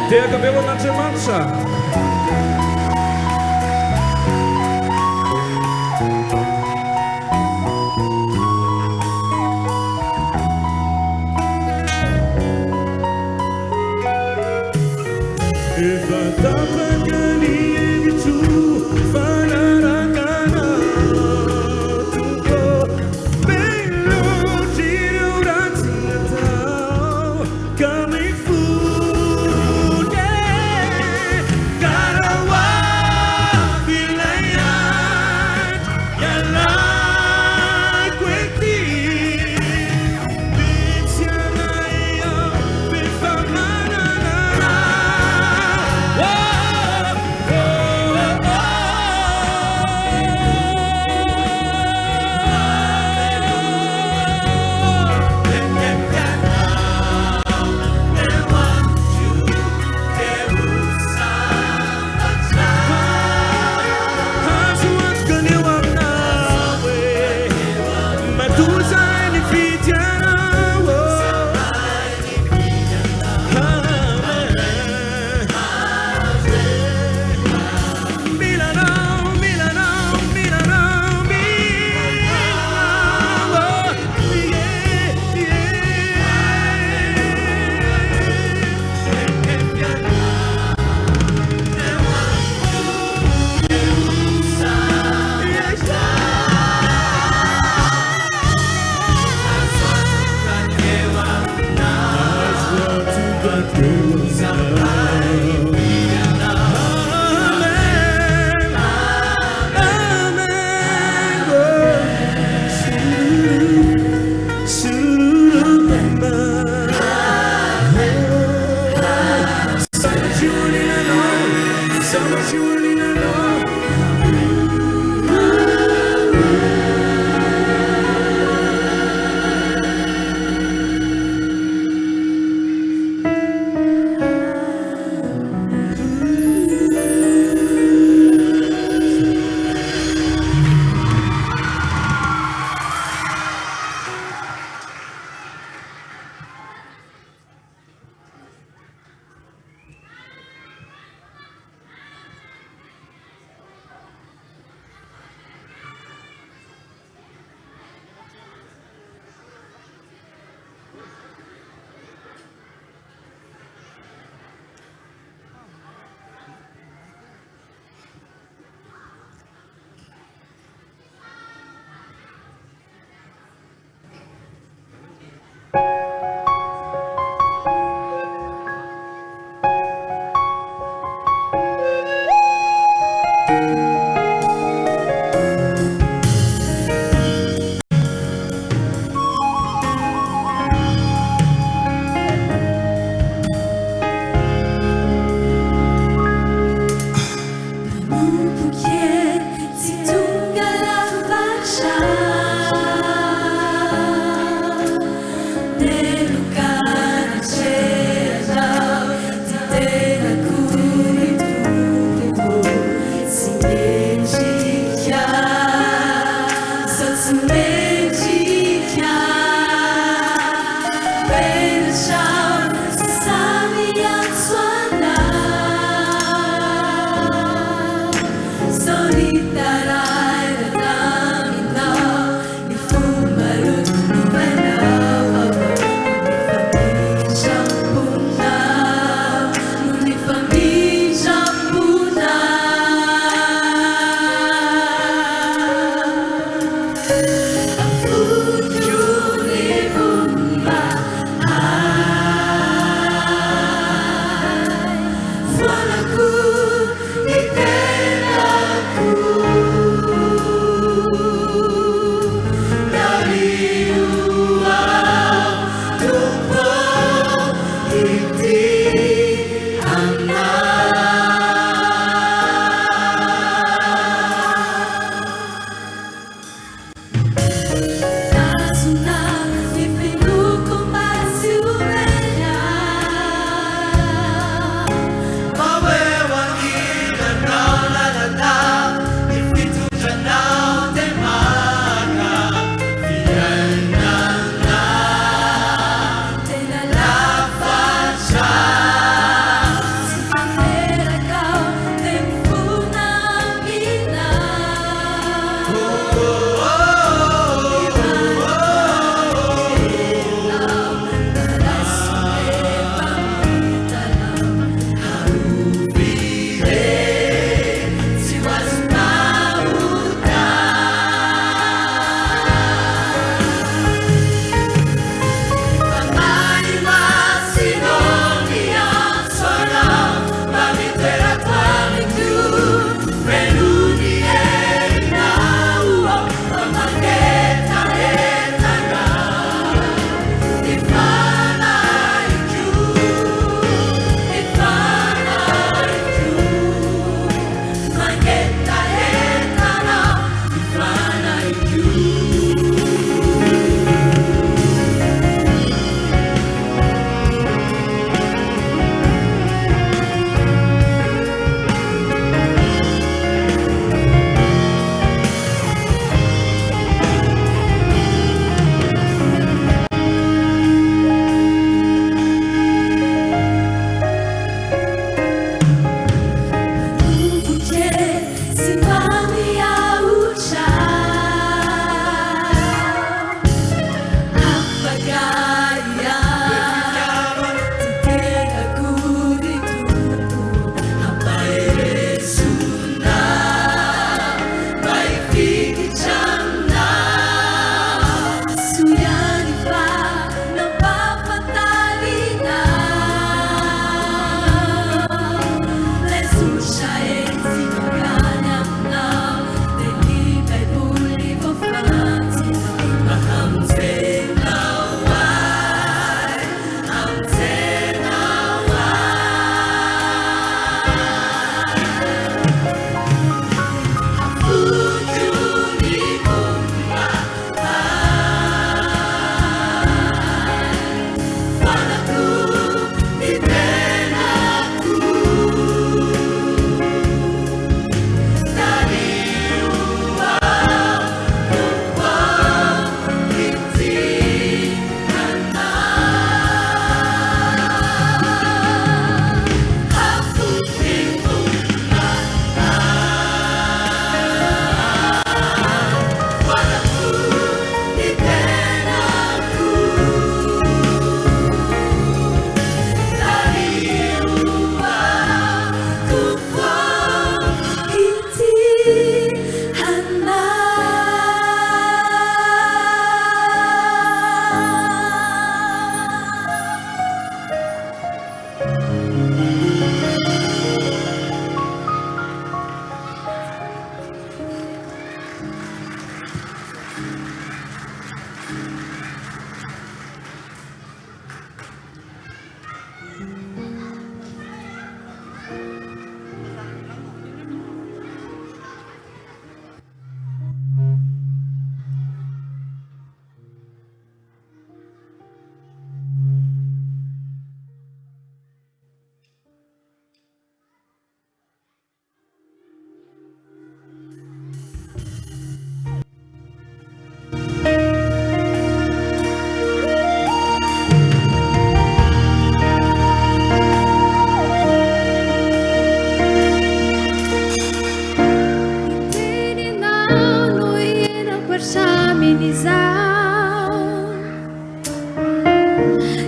Tega meu n'Andriamanitra Gotta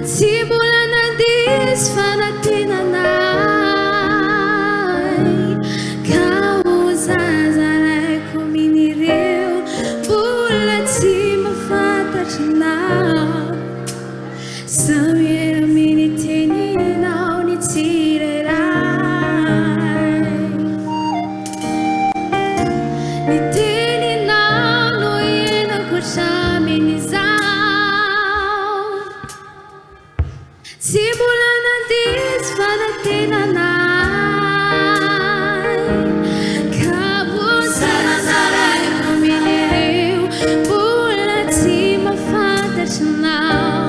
Simula na disfanatinanay Kauzazaray kuminireu Bulat si mafatatrinao Samira miniteninao nitireray Niteninao no inakotraminizao Simula na disfanatinanay Kauzazaray kuminireu Bulat si mafatatrinao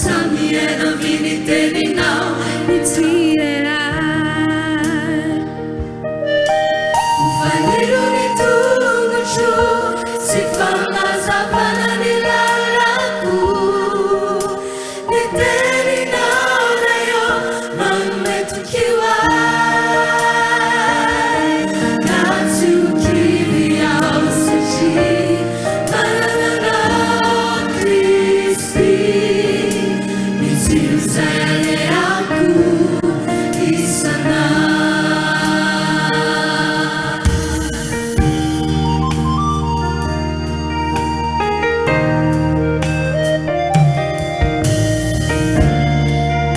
Samira miniteninao nitireray Vanirunitunguchu sifamazavana nilalaku Niteninao nayo mametukiwa Natukiri au sachi Manana Kristi Sayale aku di sana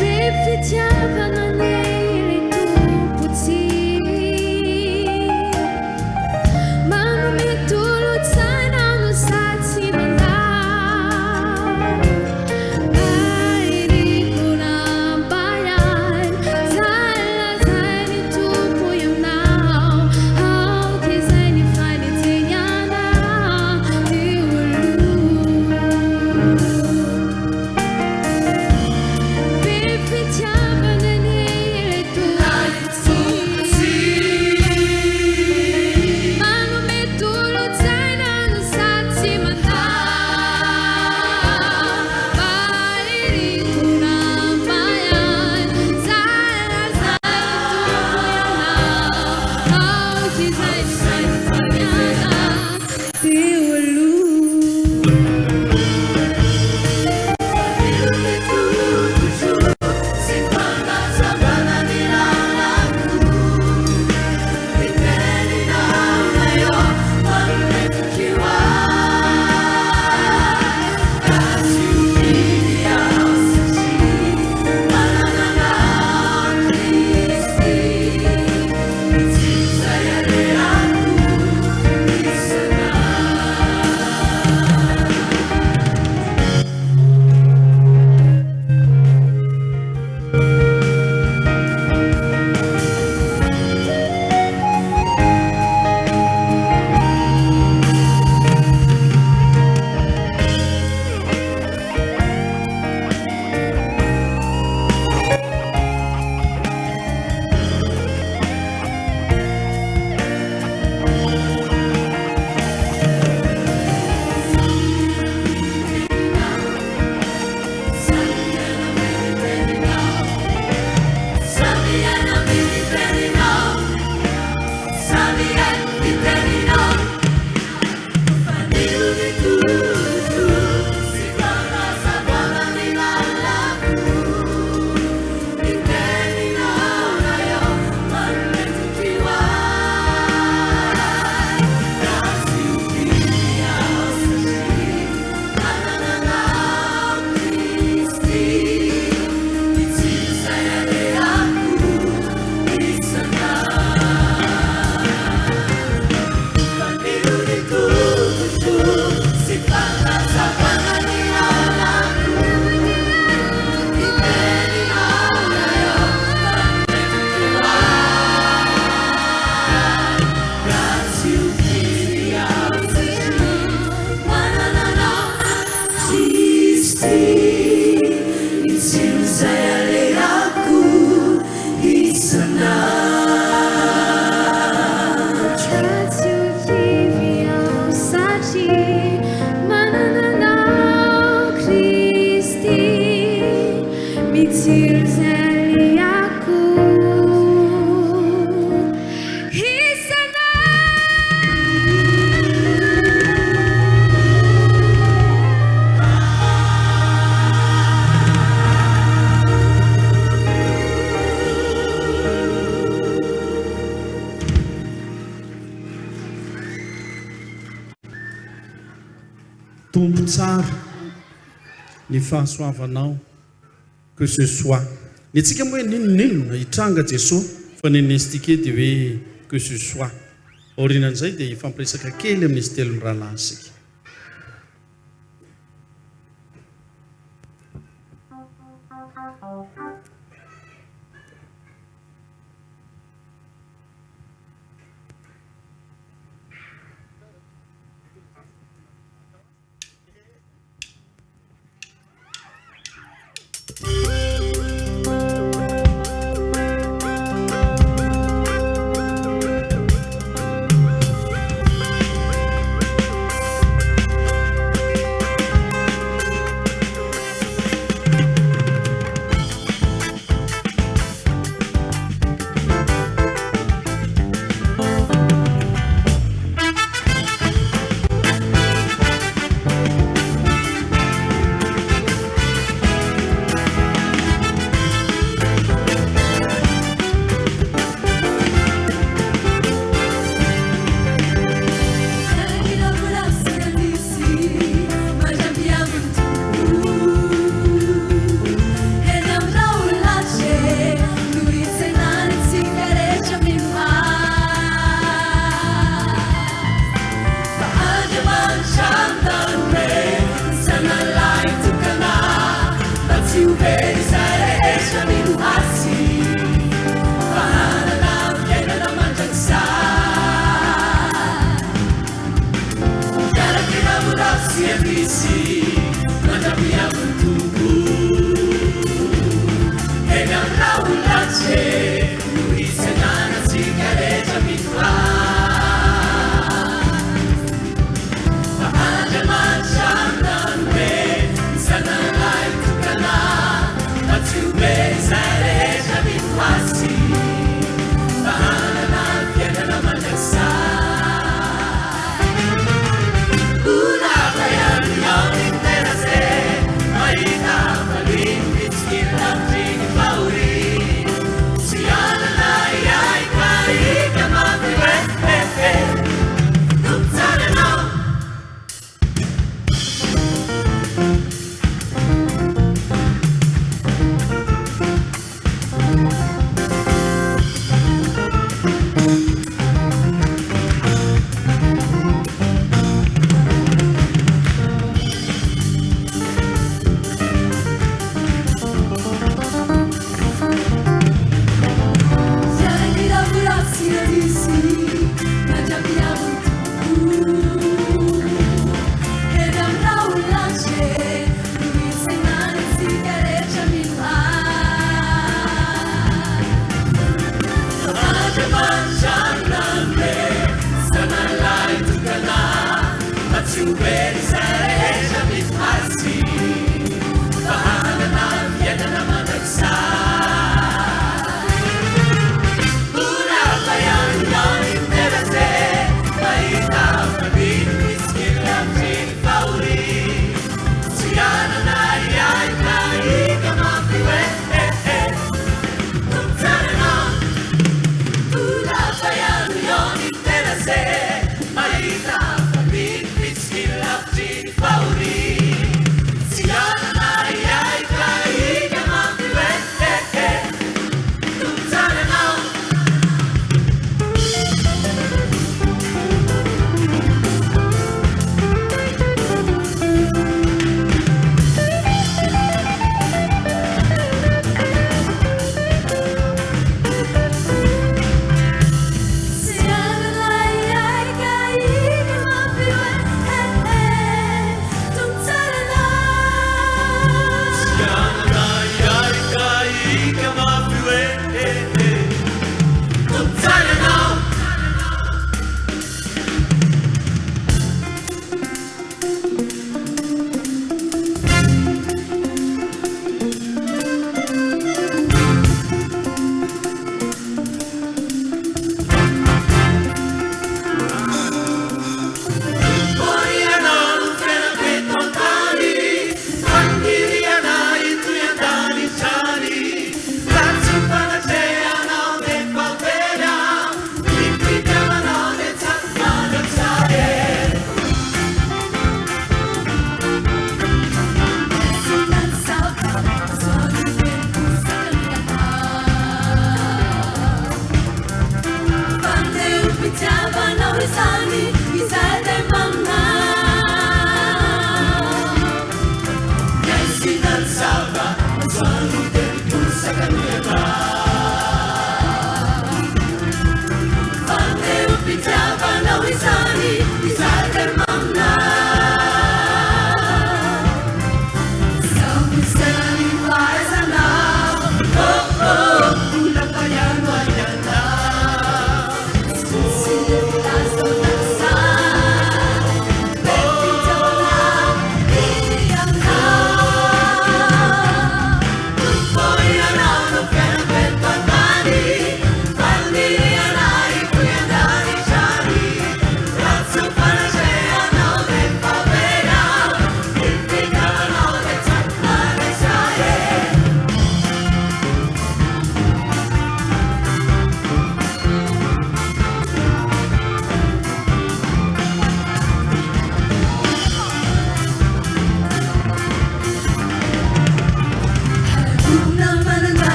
Rifitiava na nele tuputi Manu mitulot sana no sati mandau tompo tsara ny fahasoavanao que ce soit ny atsika moa hoe ninonino hitranga Jesosy fa ny STK dia hoe que ce soit aorinan'izay dia ifampiresaka kely amin'izy telo mirahalahy sika.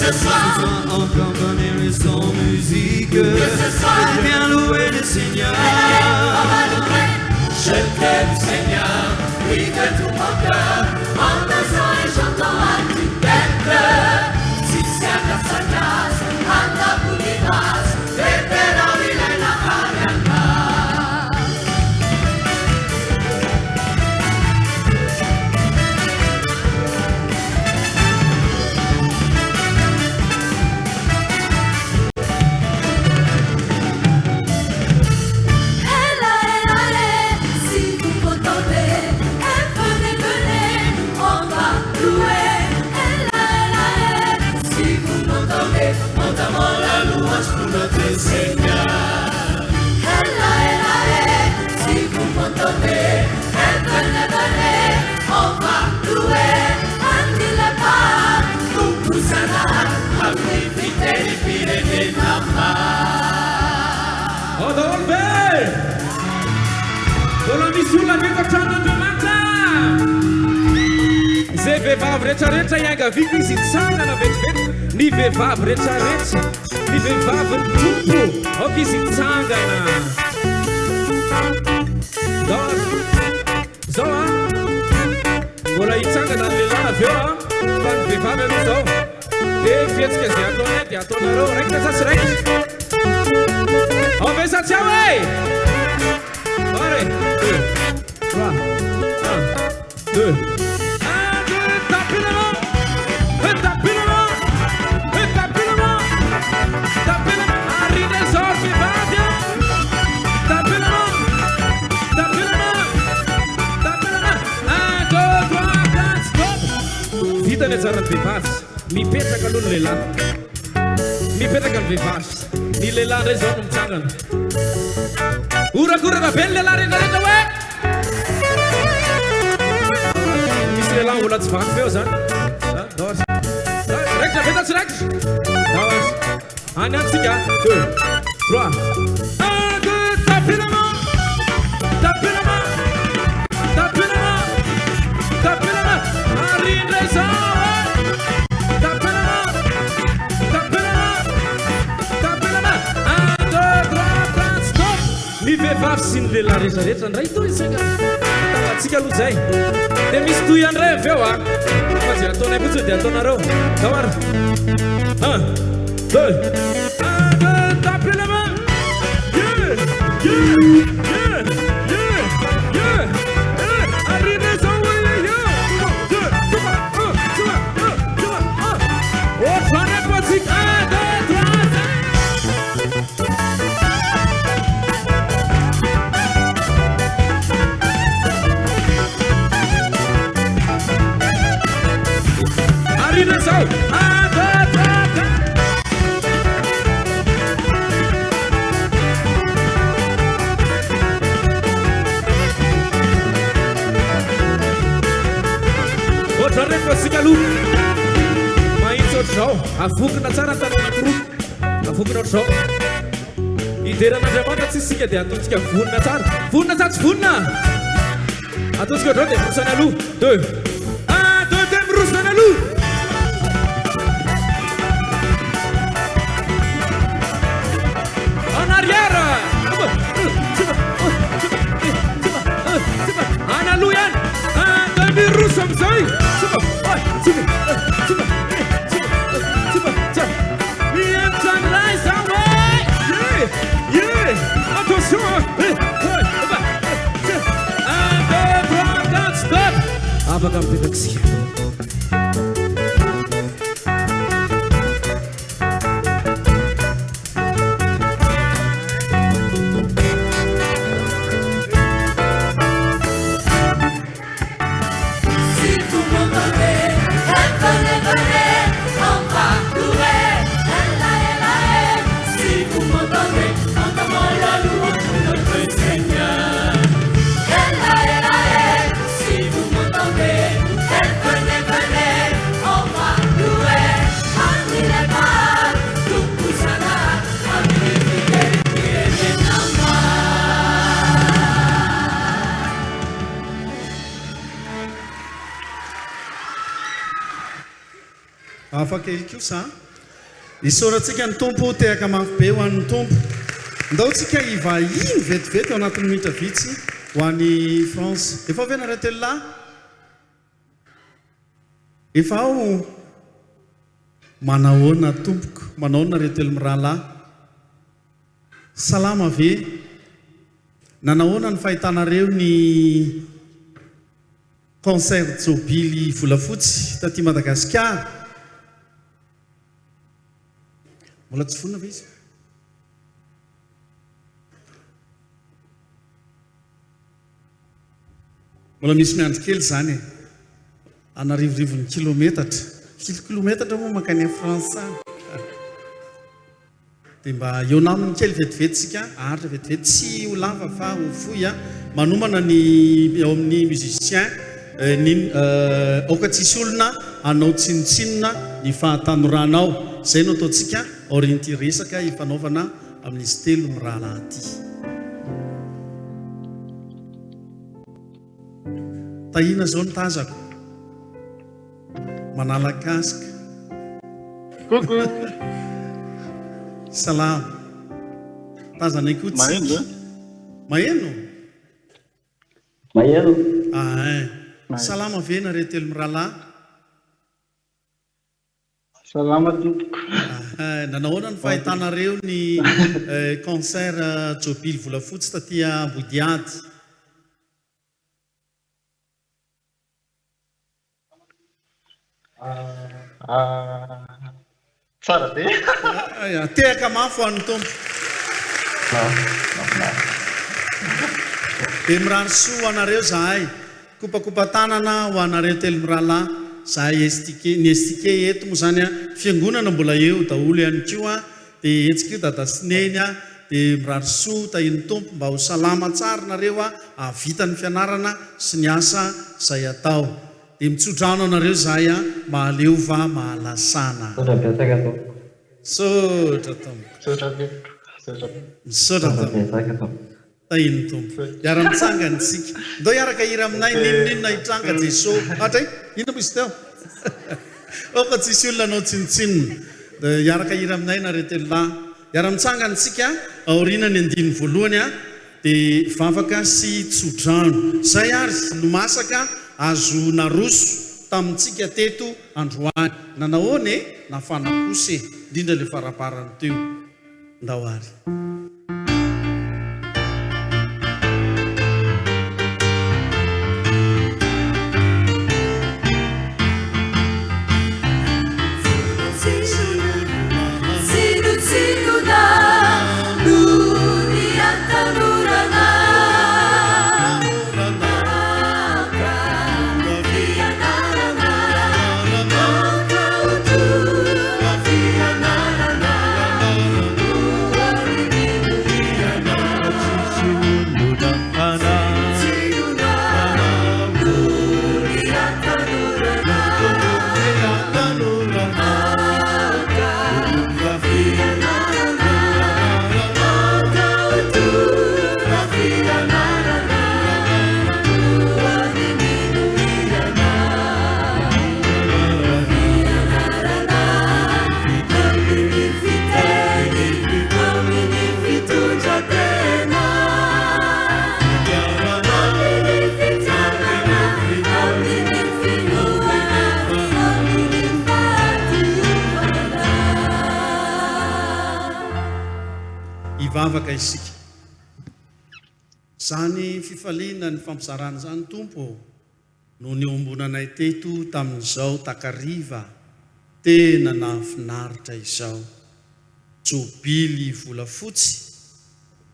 Ce soir en compagnie et sans musique. Zay vehivavy rehetrarehetra iangaviko izy itsangana vetivety ny vehivavy rehetrarehetra ny vehivavy ny tompo aoka izy itsangana zao a mbola itsangana ny lehilahy avy eo a fa ny vehivavy aloha zao dia fihetsika zay ataonay dia ataonareo raikitra satsy raikitra avesatsy aho e are 2 3 1 2 vitany tsara ny vehivavy mipetraka aloha ny lehilahy mipetraka ny vehivavy ny lehilahy ndray zao no mitsangana orakorana be ny lehilahy rehetrarehetra hoe misy lehilahy mbola tsy vaky feo zany raikitra vetatsy raikitra daoazy any antsika 2 3 tapinama tapinama tapinama tapinama arindray zao tapinama tapinama tapinama 1 2 3 4 stop ny vehivavy sy ny lehilahy rehetrarehetra ndray to isaka tapatsika aloha zay dia misy toy andray avy eo a fa zay ataonay fotsy dia ataonareo daoara 1 2 tapinama mahitsy ohatr'izao avokina tsara ny tanana ankiroa avokina ohatr'izao ideran'andriamanitra tsy isika dia ataontsika vonina tsara vonina tsara tsy vonina ataontsika ohatr'izao dia mirosana aloha 2 1 2 dia mirosana aloha en arrière ana aloha ihany 1 2 miroso amizay afaka mipetraksika afaka kosa isaorantsika ny tompo tehaka mafy be ho an'ny tompo ndaotsika ivahiny vetivety ao anatin'ny minitra vitsy ho an'ny France efa avena raha telo lahy efa ao manahoana tompoko manahoana retelo mirahalahy salama ve nanahoana ny fahitanareo ny concert jobily volafotsy taty Madagasikara mbola tsy fonina ve izy mbola misy miandro kely zany anarivorivo-ny kilometatra moa makany France dia mba eo naminy kely vetivety sika aharitra vetivety tsy ho lava fa ho foy manomana ny eo amin'ny musicien aoka tsisy olona anao tsinotsinona ny fahatanorana zay no ataontsika aorian'ity resaka ifanaovana amin'izy telo mirahalahy ty tahina zao ny tazako manalakasika salama tazanay kotsika maheno salama vena retelo mirahalahy salama tompoko nanahoana ny fahitanareo ny concert jobily volafotsy taty Ambodihady tsara be tehaka mafo ho an'ny tompo dia mirano soa ho anareo zahay kopakopa-tanana ho anareo telo mirahalahy zahay ny STK eto moa zany fiangonana mbola eo daholo ihany koa dia etsika io dadasineny dia mirano soa tahiny tompo mba ho salama tsara nareo avita ny fianarana sy ny asa zay atao dia mitsodrano anareo zahay mahaleova mahalasana sotra tompo misotra tompo tahiny tompo iara-mitsangany tsika ndao iaraka hira aminay ninonina hitranga jesosy atray ina mo izy teo oka tsisy olona anao tsinotsinona dia iaraka hira aminay naretelo lahy iara-mitsangany tsika aoriana ny andiny voalohany dia vavaka sy tsodrano zay ary no masaka azo naroso tamintsika teto androany nanahoany nafanakose indrindra le faraparany teo ndao ary ivavaka isika zany fifaliana ny fampizarana zany tompo no ny ombonanay teto tamin'izao takariva tena nafinaritra izao jobily volafotsy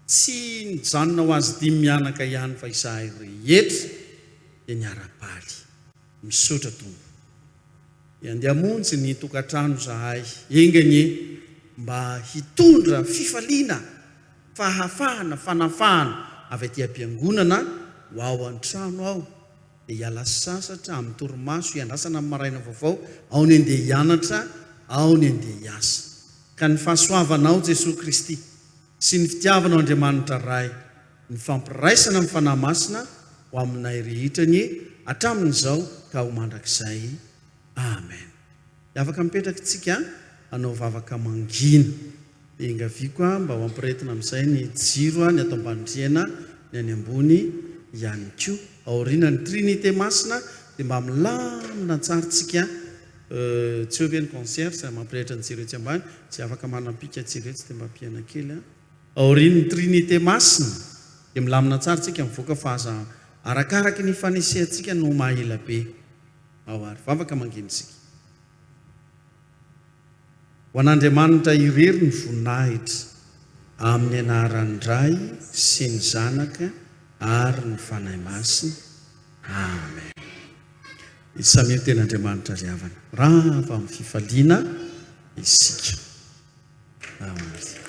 tsy nijanona ho azy dimy mianaka ihany fa izahay rehetra dia niara-paly misotra tompo andeha monjy ny tokantrano zahay enganye mba hitondra fifaliana fahafahana fanafahana avy aty am-piangonana ho ao an-trano ao dia hiala sasatra amin'ny torimaso hiandrasana amin'ny maraina vaovao ao ny andeha hianatra ao ny andeha hiasa ka ny fahasoavanao Jesosy Kristy sy ny fitiavanao Andriamanitra ray ny fampiraisana amin'ny fanahy masina ho aminay rehetrany hatramin'izao ka ho mandrakizay amen afaka mipetraka tsika anao vavaka mangina dia ingaviko mba ho ampiretina amin'izay ny jiro ny atao ambandriana ny any ambony ihany koa aoriana ny trinité masina dia mba milamina tsara tsika tsy ovy ny concert sy mampirehetra antsireo tsy ambany tsy afaka manampika atsireo tsy dia mba mpiana kely aorian'ny trinité masina dia milamina tsara tsika mivoaka fa aza arakaraky ny fanesehantsika no mahela be ao ary fa afaka mangenisika ho an'Andriamanitra irery ny voninahitra amin'ny anaran'ny Ray sy ny Zanaka ary ny fanahy masina. Amen. Samia ten'Andriamanitra ry havana raha avy amin'ny fifaliana isika. Amen.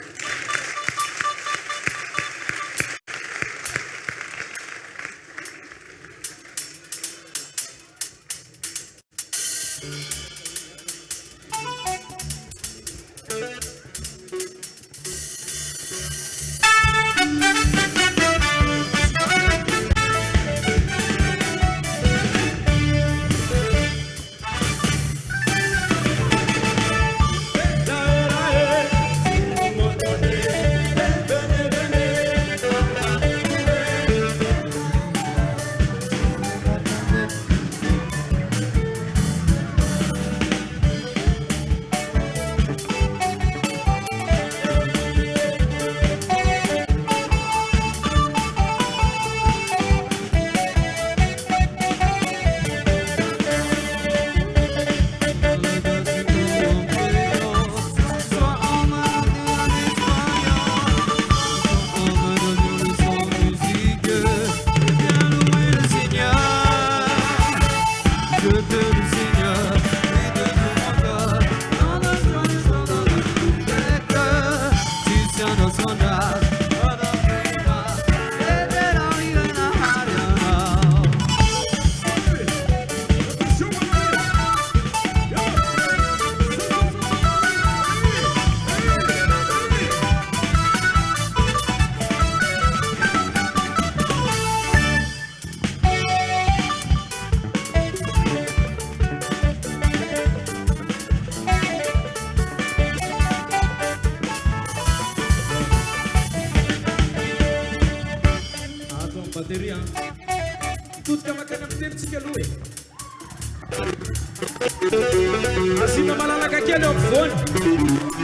Asina malalaka kely eo ampovoany.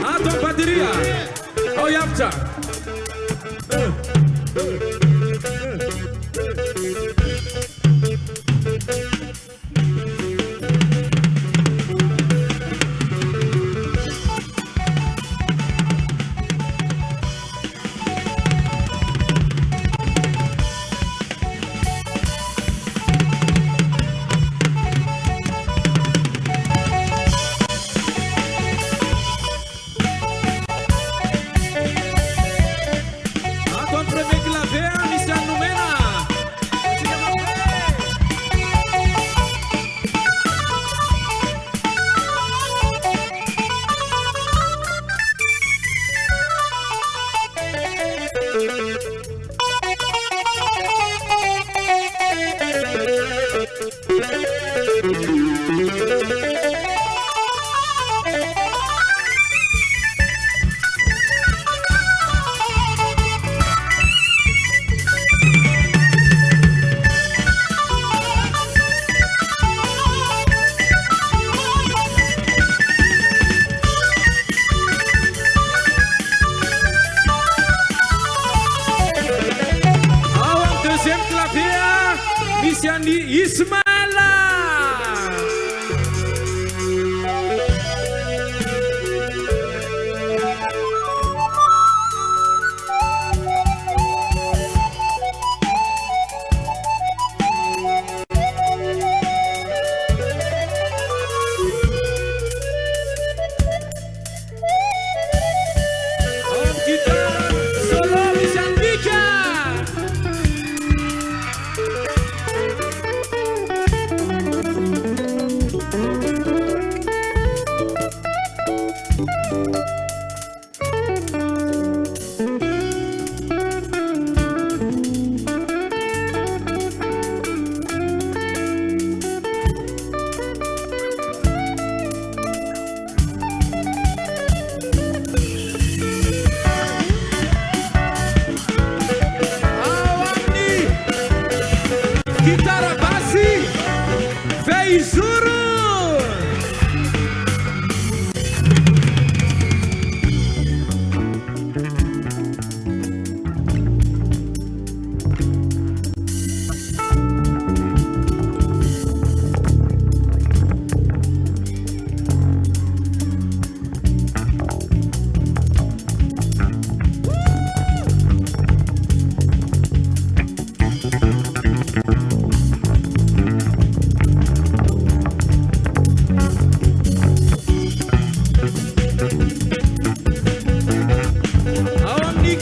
Ato amin'ny bateria. Ao hiavitra.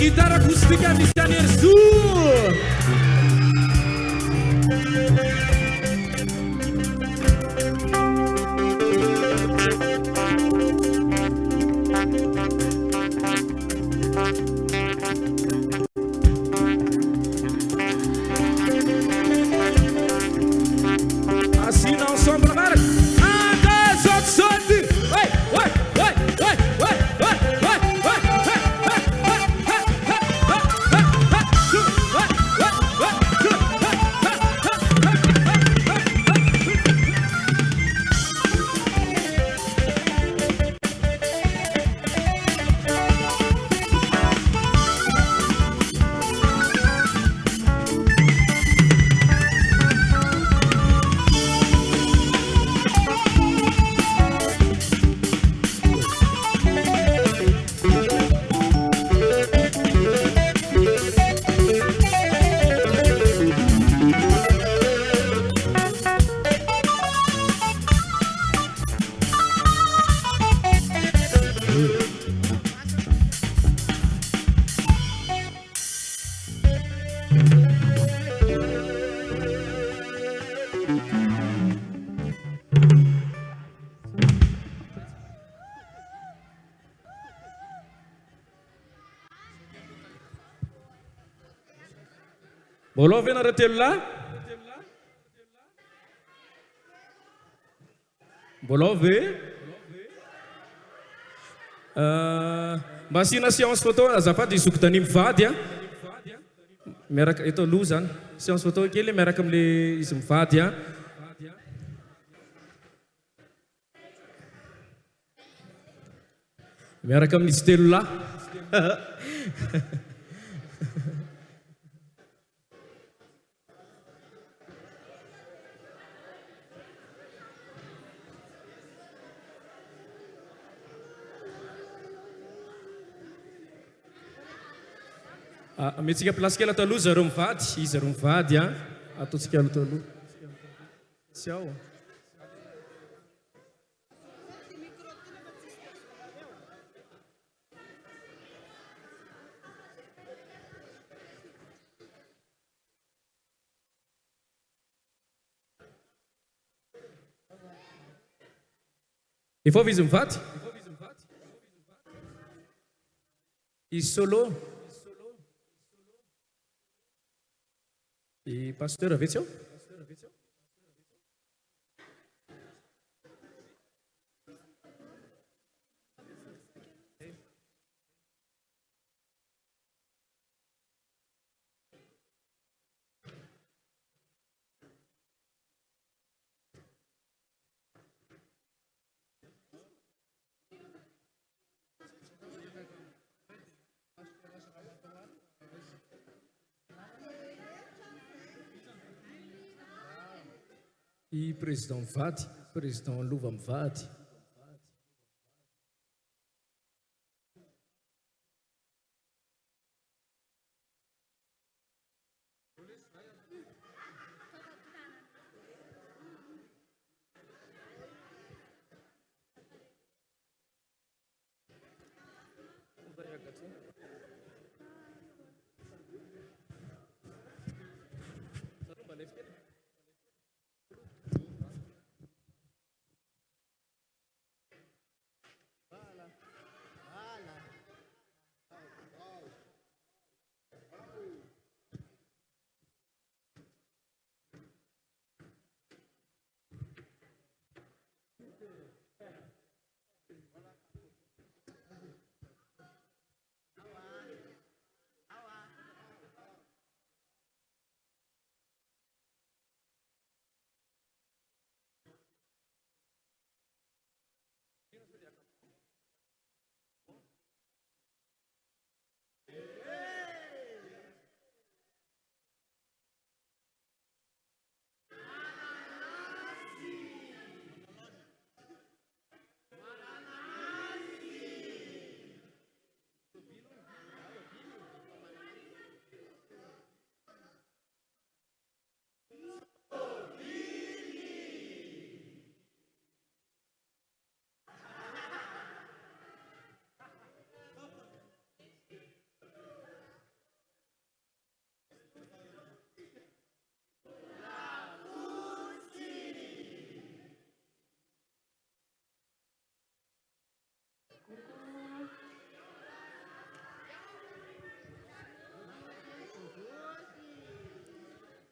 gitara akustika misy Anerzo. Assina ensemble, agora. Um, dois, outro, solte. Vai, vai, vai, vai, vai, vai, vai, vai, vai, vai, vai, Mbola avy ianareo telo lahy? Mbola avy? Mba asina séance photo azafady izoko tany mivady a. Miaraka eto aloha zany. Séance photo kely miaraka am'le izy mivady a. Miaraka amin'izy telo lahy. Metsika place kely ato aloha zareo mivady, izy zareo mivady a. Ataontsika aloha aloha. Tsy ao. Efa avy izy mivady? Izy solo? I pasteur avy etsy ao? I président mivady, président lova mivady.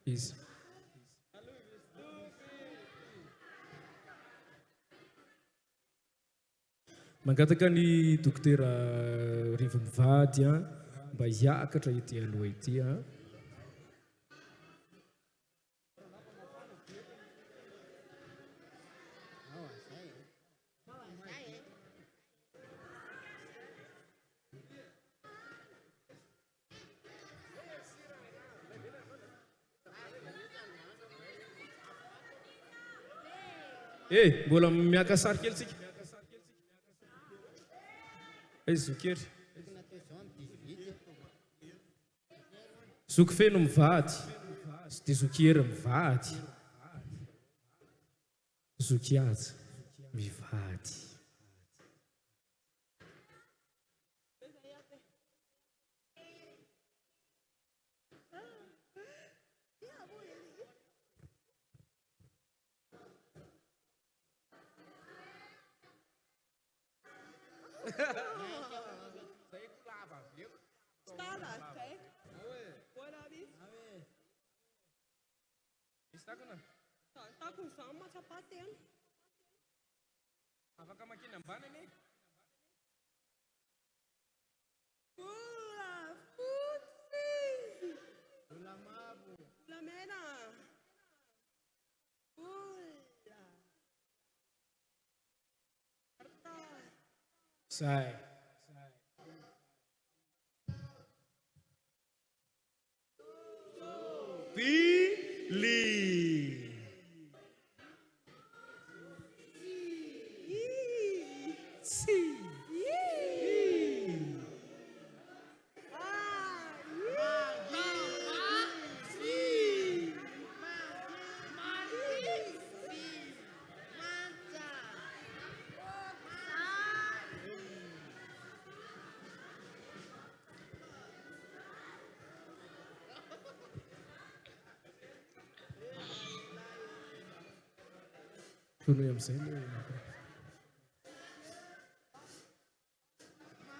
izy mangataka ny dokotera Rivo mivady a mba hiakatra ity aloha ity a. Mbola miaka sary kely tsika. Zokery. Zoky feno mivady. Dia zokery mivady. Zoky aza mivady. Afaka makina ambany ane. Pula fotsy. Pula mavo. Pula mena. Pula. Sai. Pili.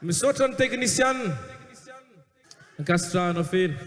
Misaotra ny teknisianina ankasitrahana feno.